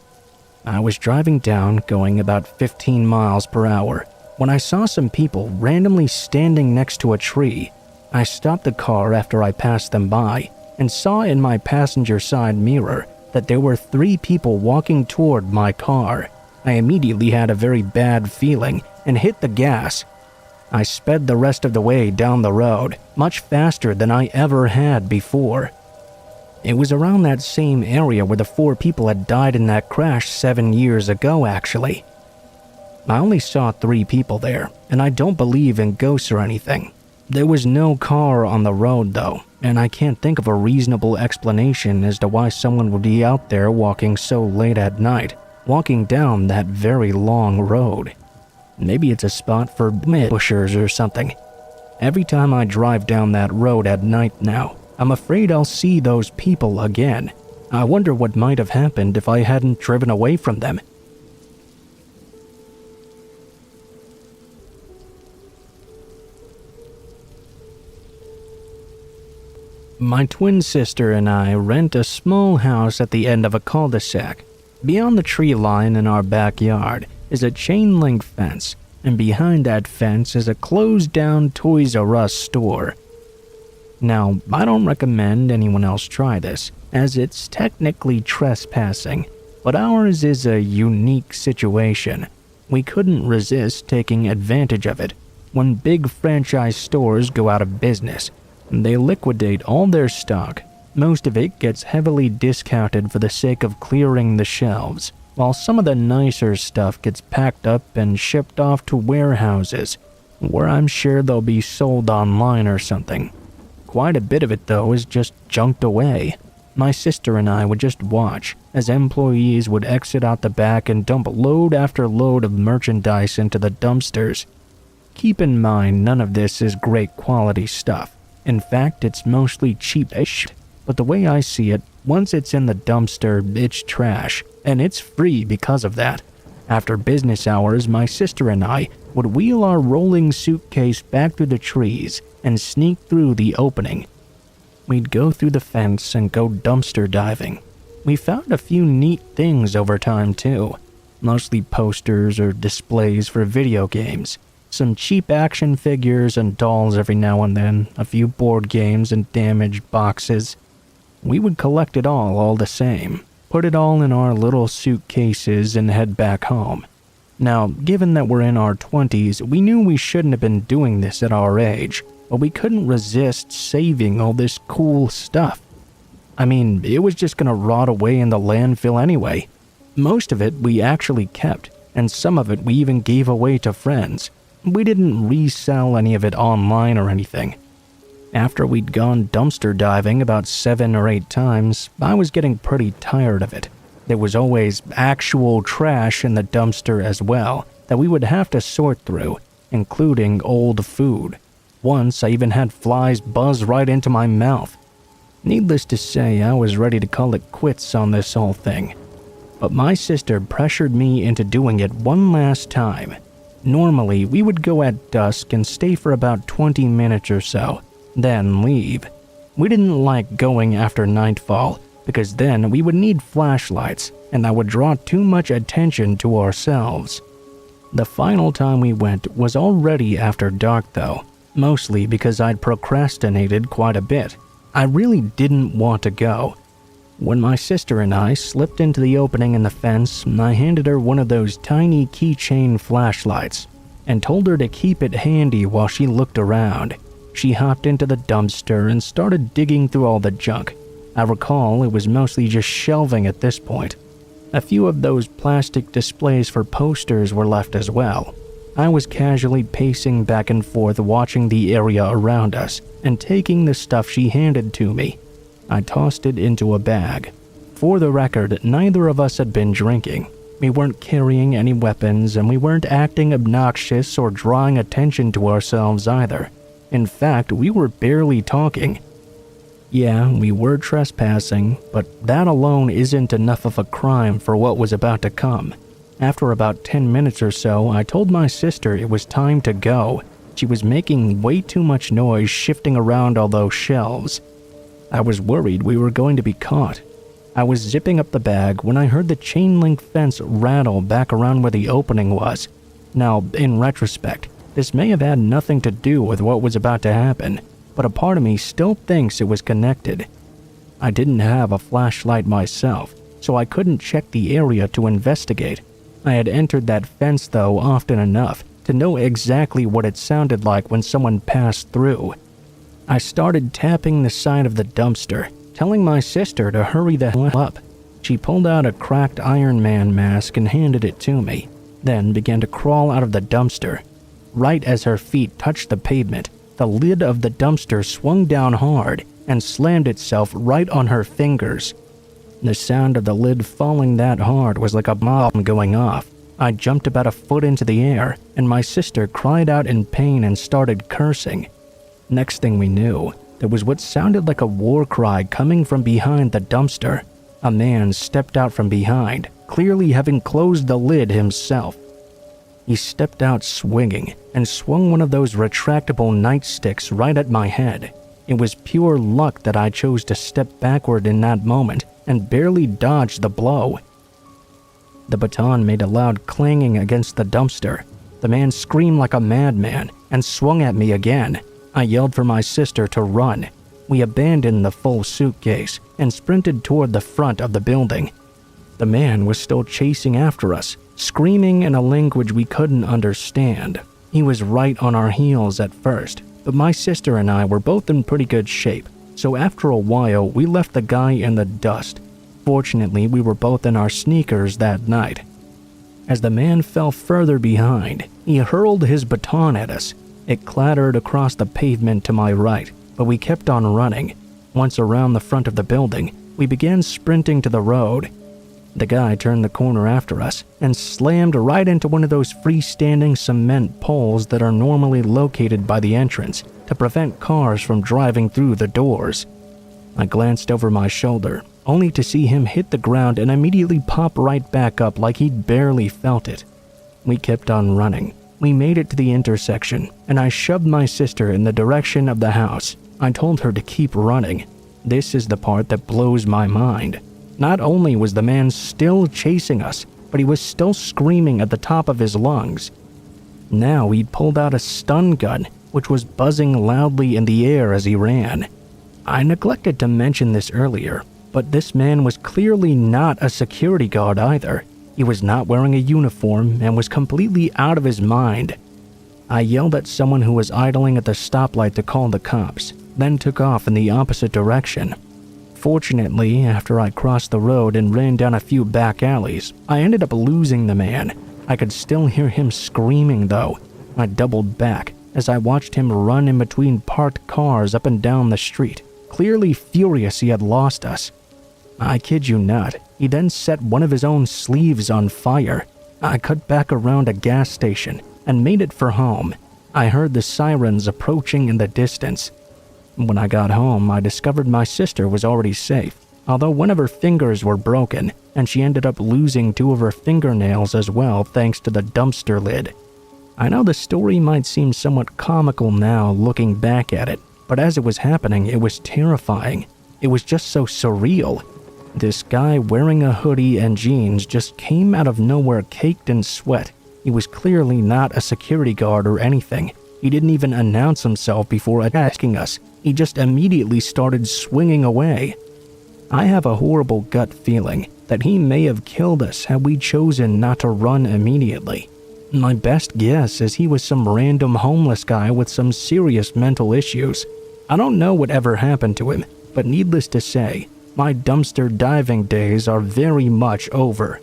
I was driving down, going about 15 miles per hour, when I saw some people randomly standing next to a tree. I stopped the car after I passed them by, and saw in my passenger side mirror that there were 3 people walking toward my car. I immediately had a very bad feeling and hit the gas. I sped the rest of the way down the road, much faster than I ever had before. It was around that same area where the 4 people had died in that crash 7 years ago, actually. I only saw 3 people there, and I don't believe in ghosts or anything. There was no car on the road though, and I can't think of a reasonable explanation as to why someone would be out there walking so late at night, walking down that very long road. Maybe it's a spot for bushers or something. Every time I drive down that road at night now, I'm afraid I'll see those people again. I wonder what might have happened if I hadn't driven away from them. My twin sister and I rent a small house at the end of a cul-de-sac. Beyond the tree line in our backyard is a chain-link fence, and behind that fence is a closed-down Toys R Us store. Now, I don't recommend anyone else try this, as it's technically trespassing, but ours is a unique situation. We couldn't resist taking advantage of it. When big franchise stores go out of business, they liquidate all their stock. Most of it gets heavily discounted for the sake of clearing the shelves, while some of the nicer stuff gets packed up and shipped off to warehouses, where I'm sure they'll be sold online or something. Quite a bit of it, though, is just junked away. My sister and I would just watch as employees would exit out the back and dump load after load of merchandise into the dumpsters. Keep in mind, none of this is great quality stuff. In fact, it's mostly cheap-ish. But the way I see it, once it's in the dumpster, it's trash, and it's free because of that. After business hours, my sister and I would wheel our rolling suitcase back through the trees and sneak through the opening. We'd go through the fence and go dumpster diving. We found a few neat things over time too, mostly posters or displays for video games, some cheap action figures and dolls every now and then, a few board games and damaged boxes. We would collect it all the same, put it all in our little suitcases and head back home. Now, given that we're in our 20s, we knew we shouldn't have been doing this at our age, but we couldn't resist saving all this cool stuff. I mean, it was just gonna rot away in the landfill anyway. Most of it we actually kept, and some of it we even gave away to friends. We didn't resell any of it online or anything. After we'd gone dumpster diving about 7 or 8 times, I was getting pretty tired of it. There was always actual trash in the dumpster as well that we would have to sort through, including old food. Once I even had flies buzz right into my mouth. Needless to say, I was ready to call it quits on this whole thing. But my sister pressured me into doing it one last time. Normally, we would go at dusk and stay for about 20 minutes or so, then leave. We didn't like going after nightfall, because then we would need flashlights, and that would draw too much attention to ourselves. The final time we went was already after dark though, mostly because I'd procrastinated quite a bit. I really didn't want to go. When my sister and I slipped into the opening in the fence, I handed her one of those tiny keychain flashlights and told her to keep it handy while she looked around. She hopped into the dumpster and started digging through all the junk. I recall it was mostly just shelving at this point. A few of those plastic displays for posters were left as well. I was casually pacing back and forth watching the area around us and taking the stuff she handed to me. I tossed it into a bag. For the record, neither of us had been drinking. We weren't carrying any weapons and we weren't acting obnoxious or drawing attention to ourselves either. In fact, we were barely talking. Yeah, we were trespassing, but that alone isn't enough of a crime for what was about to come. After about 10 minutes or so, I told my sister it was time to go. She was making way too much noise shifting around all those shelves. I was worried we were going to be caught. I was zipping up the bag when I heard the chain link fence rattle back around where the opening was. Now, in retrospect, this may have had nothing to do with what was about to happen, but a part of me still thinks it was connected. I didn't have a flashlight myself, so I couldn't check the area to investigate. I had entered that fence though often enough to know exactly what it sounded like when someone passed through. I started tapping the side of the dumpster, telling my sister to hurry the hell up. She pulled out a cracked Iron Man mask and handed it to me, then began to crawl out of the dumpster. Right as her feet touched the pavement, the lid of the dumpster swung down hard and slammed itself right on her fingers. The sound of the lid falling that hard was like a bomb going off. I jumped about a foot into the air, and my sister cried out in pain and started cursing. Next thing we knew, there was what sounded like a war cry coming from behind the dumpster. A man stepped out from behind, clearly having closed the lid himself. He stepped out swinging and swung one of those retractable nightsticks right at my head. It was pure luck that I chose to step backward in that moment and barely dodged the blow. The baton made a loud clanging against the dumpster. The man screamed like a madman and swung at me again. I yelled for my sister to run. We abandoned the full suitcase and sprinted toward the front of the building. The man was still chasing after us, screaming in a language we couldn't understand. He was right on our heels at first, but my sister and I were both in pretty good shape, so after a while we left the guy in the dust. Fortunately, we were both in our sneakers that night. As the man fell further behind, he hurled his baton at us. It clattered across the pavement to my right, but we kept on running. Once around the front of the building, we began sprinting to the road. The guy turned the corner after us and slammed right into one of those freestanding cement poles that are normally located by the entrance to prevent cars from driving through the doors. I glanced over my shoulder, only to see him hit the ground and immediately pop right back up like he'd barely felt it. We kept on running. We made it to the intersection, and I shoved my sister in the direction of the house. I told her to keep running. This is the part that blows my mind. Not only was the man still chasing us, but he was still screaming at the top of his lungs. Now he'd pulled out a stun gun, which was buzzing loudly in the air as he ran. I neglected to mention this earlier, but this man was clearly not a security guard either. He was not wearing a uniform and was completely out of his mind. I yelled at someone who was idling at the stoplight to call the cops, then took off in the opposite direction. Fortunately, after I crossed the road and ran down a few back alleys, I ended up losing the man. I could still hear him screaming though. I doubled back as I watched him run in between parked cars up and down the street, clearly furious he had lost us. I kid you not, he then set one of his own sleeves on fire. I cut back around a gas station and made it for home. I heard the sirens approaching in the distance. When I got home, I discovered my sister was already safe, although one of her fingers were broken, and she ended up losing 2 of her fingernails as well thanks to the dumpster lid. I know the story might seem somewhat comical now looking back at it, but as it was happening, it was terrifying. It was just so surreal. This guy wearing a hoodie and jeans just came out of nowhere caked in sweat. He was clearly not a security guard or anything. He didn't even announce himself before asking us. He just immediately started swinging away. I have a horrible gut feeling that he may have killed us had we chosen not to run immediately. My best guess is he was some random homeless guy with some serious mental issues. I don't know what ever happened to him, but needless to say, my dumpster diving days are very much over.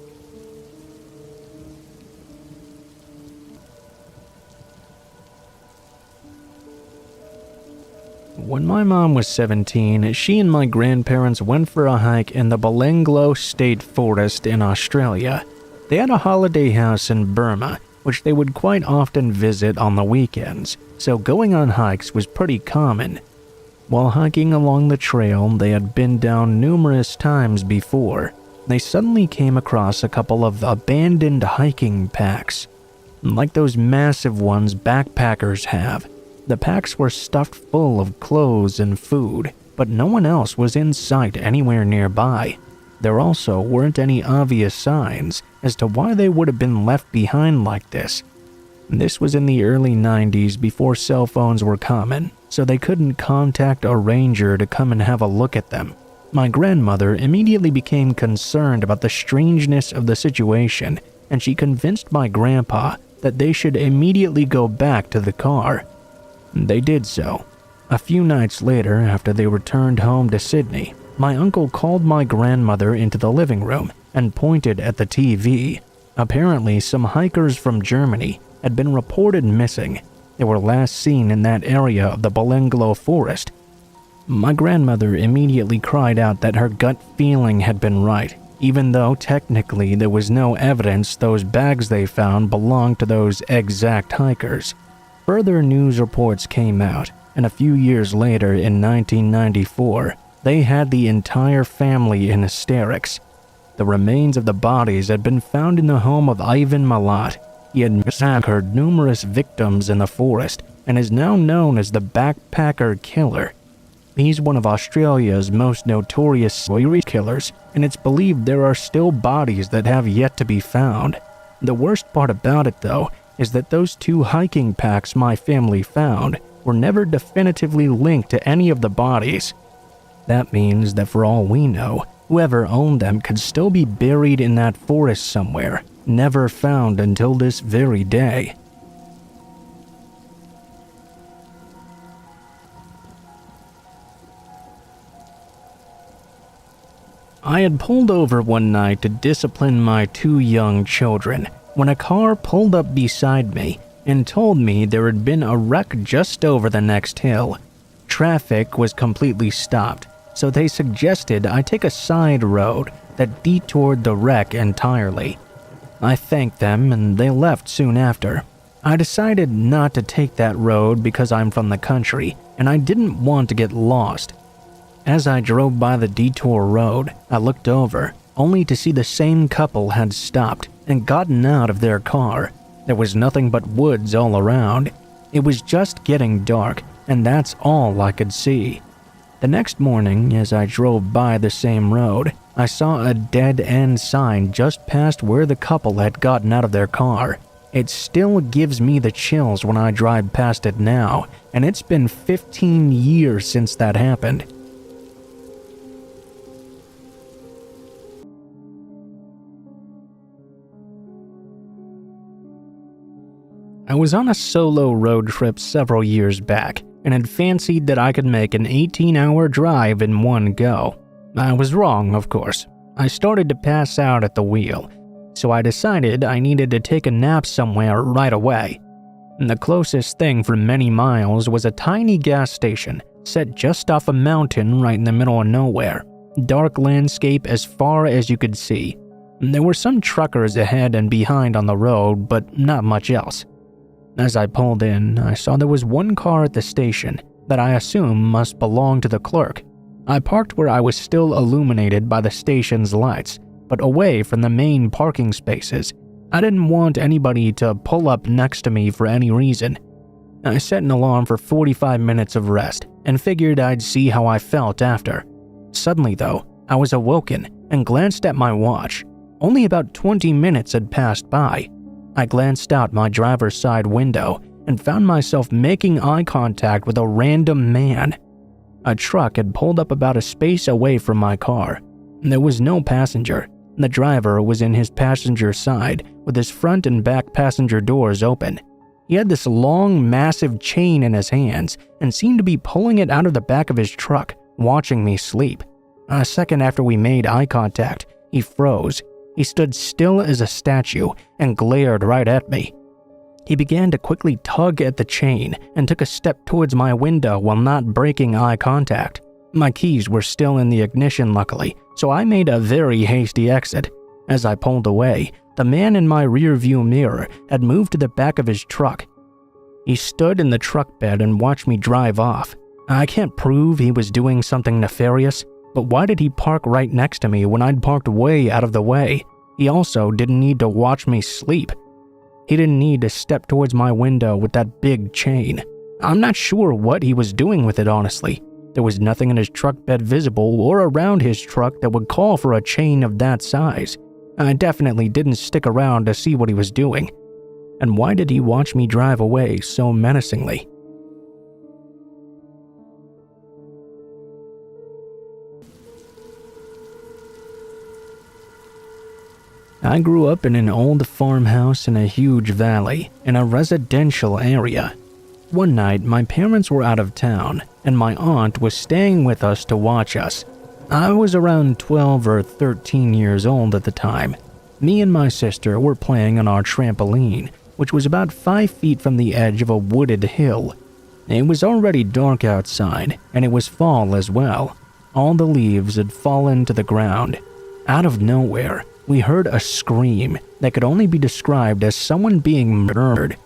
When my mom was 17, she and my grandparents went for a hike in the Belanglo State Forest in Australia. They had a holiday house in Burma, which they would quite often visit on the weekends, so going on hikes was pretty common. While hiking along the trail they had been down numerous times before, they suddenly came across a couple of abandoned hiking packs. Like those massive ones backpackers have. The packs were stuffed full of clothes and food, but no one else was in sight anywhere nearby. There also weren't any obvious signs as to why they would have been left behind like this. This was in the early 90s before cell phones were common, so they couldn't contact a ranger to come and have a look at them. My grandmother immediately became concerned about the strangeness of the situation, and she convinced my grandpa that they should immediately go back to the car. They did so. A few nights later, after they returned home to Sydney, my uncle called my grandmother into the living room and pointed at the TV. Apparently, some hikers from Germany had been reported missing. They were last seen in that area of the Belanglo forest. My grandmother immediately cried out that her gut feeling had been right, even though technically there was no evidence those bags they found belonged to those exact hikers. Further news reports came out, and a few years later in 1994, They had the entire family in hysterics. The remains of the bodies had been found in the home of Ivan Malat. He had massacred numerous victims in the forest and is now known as the Backpacker Killer. He's one of Australia's most notorious serial killers, and it's believed there are still bodies that have yet to be found. The worst part about it, though, is that those 2 hiking packs my family found were never definitively linked to any of the bodies. That means that for all we know, whoever owned them could still be buried in that forest somewhere, never found until this very day. I had pulled over one night to discipline my 2 young children when a car pulled up beside me and told me there had been a wreck just over the next hill. Traffic was completely stopped, so they suggested I take a side road that detoured the wreck entirely. I thanked them and they left soon after. I decided not to take that road because I'm from the country and I didn't want to get lost. As I drove by the detour road, I looked over, only to see the same couple had stopped and gotten out of their car. There was nothing but woods all around. It was just getting dark, and that's all I could see. The next morning, as I drove by the same road, I saw a dead-end sign just past where the couple had gotten out of their car. It still gives me the chills when I drive past it now, and it's been 15 years since that happened. I was on a solo road trip several years back and had fancied that I could make an 18-hour drive in one go. I was wrong, of course. I started to pass out at the wheel, so I decided I needed to take a nap somewhere right away. The closest thing for many miles was a tiny gas station set just off a mountain right in the middle of nowhere. Dark landscape as far as you could see. There were some truckers ahead and behind on the road, but not much else. As I pulled in, I saw there was one car at the station that I assume must belong to the clerk. I parked where I was still illuminated by the station's lights, but away from the main parking spaces. I didn't want anybody to pull up next to me for any reason. I set an alarm for 45 minutes of rest and figured I'd see how I felt after. Suddenly, though, I was awoken and glanced at my watch. Only about 20 minutes had passed by. I glanced out my driver's side window and found myself making eye contact with a random man. A truck had pulled up about a space away from my car. There was no passenger. The driver was in his passenger side with his front and back passenger doors open. He had this long, massive chain in his hands and seemed to be pulling it out of the back of his truck, watching me sleep. A second after we made eye contact, he froze. He stood still as a statue and glared right at me. He began to quickly tug at the chain and took a step towards my window while not breaking eye contact. My keys were still in the ignition, luckily, so I made a very hasty exit. As I pulled away, the man in my rearview mirror had moved to the back of his truck. He stood in the truck bed and watched me drive off. I can't prove he was doing something nefarious, but why did he park right next to me when I'd parked way out of the way? He also didn't need to watch me sleep. He didn't need to step towards my window with that big chain. I'm not sure what he was doing with it, honestly. There was nothing in his truck bed visible or around his truck that would call for a chain of that size. I definitely didn't stick around to see what he was doing. And why did he watch me drive away so menacingly? I grew up in an old farmhouse in a huge valley in a residential area. One night, my parents were out of town, and my aunt was staying with us to watch us. I was around 12 or 13 years old at the time. Me and my sister were playing on our trampoline, which was about 5 feet from the edge of a wooded hill. It was already dark outside, and it was fall as well. All the leaves had fallen to the ground. Out of nowhere, we heard a scream that could only be described as someone being murdered.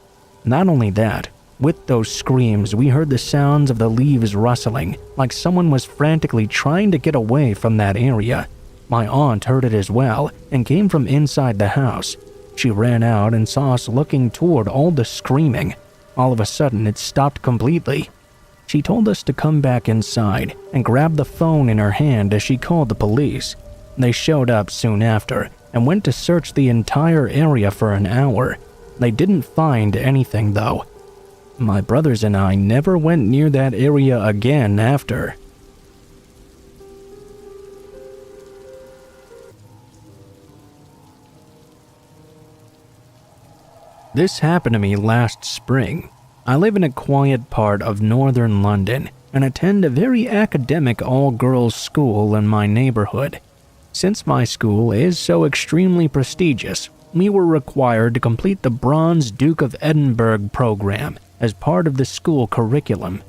Not only that, With those screams, we heard the sounds of the leaves rustling, like someone was frantically trying to get away from that area. My aunt heard it as well and came from inside the house. She ran out and saw us looking toward all the screaming. All of a sudden, it stopped completely. She told us to come back inside and grab the phone in her hand as she called the police. They showed up soon after and went to search the entire area for an hour. They didn't find anything though. My brothers and I never went near that area again after. This happened to me last spring. I live in a quiet part of northern London and attend a very academic all-girls school in my neighborhood. Since my school is so extremely prestigious, we were required to complete the Bronze Duke of Edinburgh program as part of the school curriculum.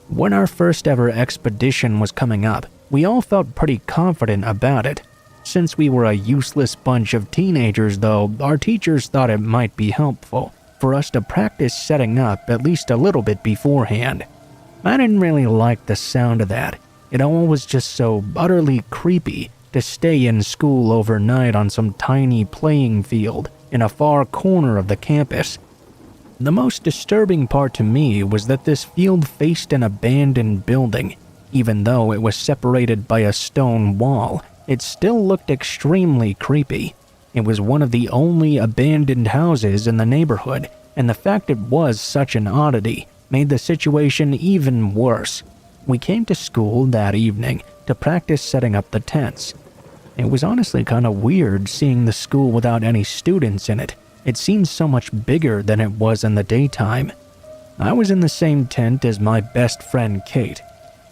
When our first ever expedition was coming up, we all felt pretty confident about it. Since we were a useless bunch of teenagers though, our teachers thought it might be helpful for us to practice setting up at least a little bit beforehand. I didn't really like the sound of that. It all was just so utterly creepy to stay in school overnight on some tiny playing field in a far corner of the campus. The most disturbing part to me was that this field faced an abandoned building. Even though it was separated by a stone wall, it still looked extremely creepy. It was one of the only abandoned houses in the neighborhood, and the fact it was such an oddity made the situation even worse. We came to school that evening to practice setting up the tents. It was honestly kind of weird seeing the school without any students in it. It seemed so much bigger than it was in the daytime. I was in the same tent as my best friend Kate.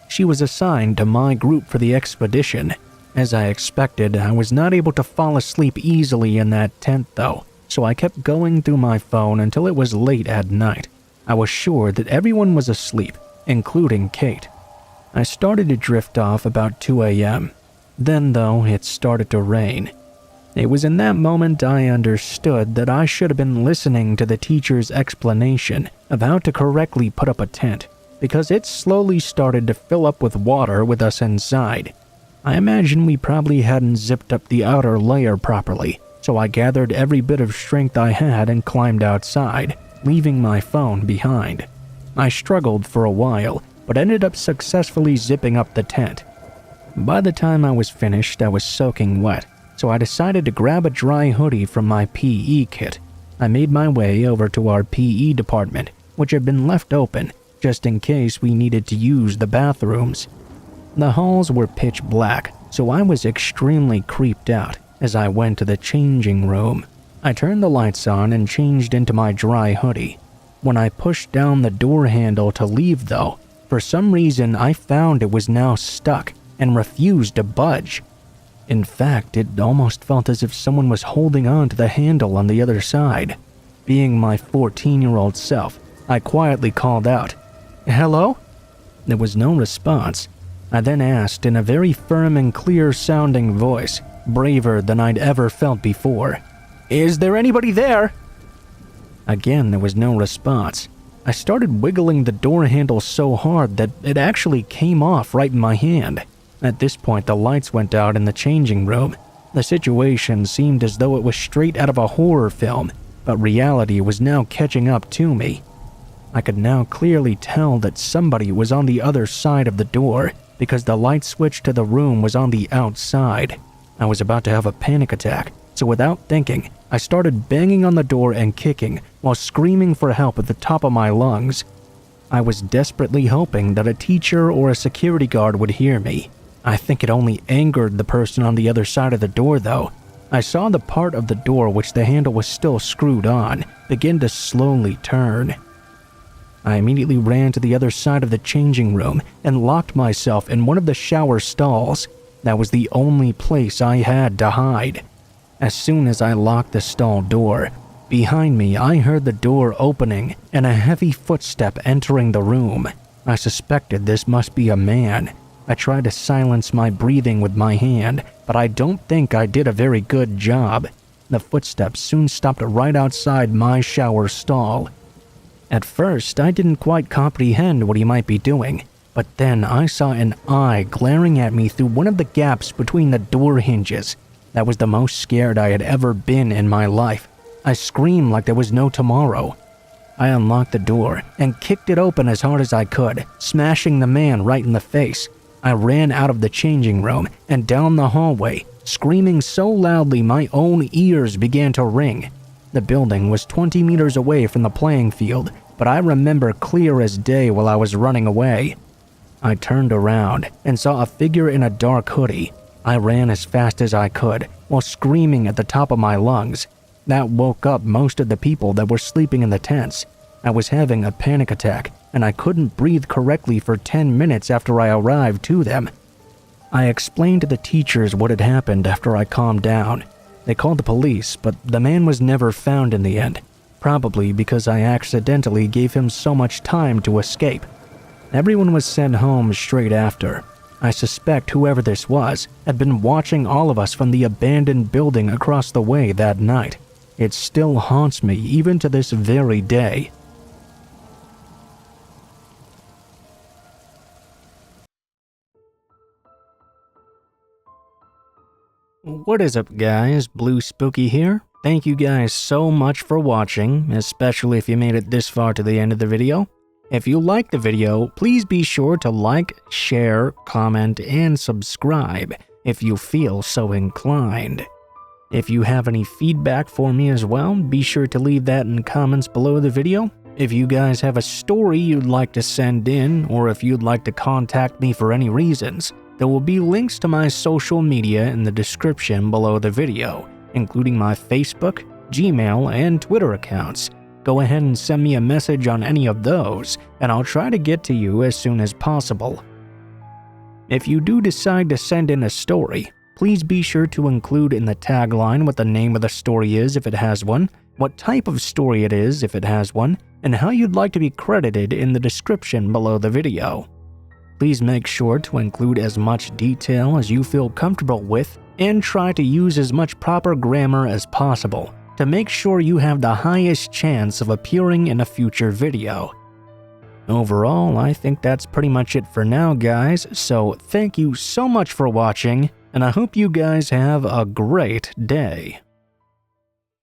She was assigned to my group for the expedition. As I expected, I was not able to fall asleep easily in that tent though, so I kept going through my phone until it was late at night. I was sure that everyone was asleep, including Kate. I started to drift off about 2 a.m. Then though, it started to rain. It was in that moment I understood that I should have been listening to the teacher's explanation of how to correctly put up a tent, because it slowly started to fill up with water with us inside. I imagine we probably hadn't zipped up the outer layer properly, so I gathered every bit of strength I had and climbed outside, leaving my phone behind. I struggled for a while, but ended up successfully zipping up the tent. By the time I was finished, I was soaking wet, so I decided to grab a dry hoodie from my PE kit. I made my way over to our PE department, which had been left open just in case we needed to use the bathrooms. The halls were pitch black, so I was extremely creeped out as I went to the changing room. I turned the lights on and changed into my dry hoodie. When I pushed down the door handle to leave though, for some reason I found it was now stuck and refused to budge. In fact, it almost felt as if someone was holding on to the handle on the other side. Being my 14-year-old self, I quietly called out, "Hello?" There was no response. I then asked in a very firm and clear-sounding voice, braver than I'd ever felt before, "Is there anybody there?" Again, there was no response. I started wiggling the door handle so hard that it actually came off right in my hand. At this point, the lights went out in the changing room. The situation seemed as though it was straight out of a horror film, but reality was now catching up to me. I could now clearly tell that somebody was on the other side of the door, because the light switch to the room was on the outside. I was about to have a panic attack, so without thinking, I started banging on the door and kicking while screaming for help at the top of my lungs. I was desperately hoping that a teacher or a security guard would hear me. I think it only angered the person on the other side of the door though. I saw the part of the door which the handle was still screwed on begin to slowly turn. I immediately ran to the other side of the changing room and locked myself in one of the shower stalls. That was the only place I had to hide. As soon as I locked the stall door, behind me I heard the door opening and a heavy footstep entering the room. I suspected this must be a man. I tried to silence my breathing with my hand, but I don't think I did a very good job. The footsteps soon stopped right outside my shower stall. At first, I didn't quite comprehend what he might be doing, but then I saw an eye glaring at me through one of the gaps between the door hinges. That was the most scared I had ever been in my life. I screamed like there was no tomorrow. I unlocked the door and kicked it open as hard as I could, smashing the man right in the face. I ran out of the changing room and down the hallway, screaming so loudly my own ears began to ring. The building was 20 meters away from the playing field, but I remember clear as day while I was running away. I turned around and saw a figure in a dark hoodie. I ran as fast as I could while screaming at the top of my lungs. That woke up most of the people that were sleeping in the tents. I was having a panic attack and I couldn't breathe correctly for 10 minutes after I arrived to them. I explained to the teachers what had happened after I calmed down. They called the police, but the man was never found in the end, probably because I accidentally gave him so much time to escape. Everyone was sent home straight after. I suspect whoever this was had been watching all of us from the abandoned building across the way that night. It still haunts me even to this very day. What is up guys, Blue Spooky here. Thank you guys so much for watching, especially if you made it this far to the end of the video. If you liked the video, please be sure to like, share, comment, and subscribe if you feel so inclined. If you have any feedback for me as well, be sure to leave that in the comments below the video. If you guys have a story you'd like to send in, or if you'd like to contact me for any reasons, there will be links to my social media in the description below the video, including my Facebook, Gmail, and Twitter accounts. Go ahead and send me a message on any of those, and I'll try to get to you as soon as possible. If you do decide to send in a story, please be sure to include in the tagline what the name of the story is if it has one, what type of story it is if it has one, and how you'd like to be credited in the description below the video. Please make sure to include as much detail as you feel comfortable with, and try to use as much proper grammar as possible to make sure you have the highest chance of appearing in a future video. Overall, I think that's pretty much it for now, guys, so thank you so much for watching, and I hope you guys have a great day.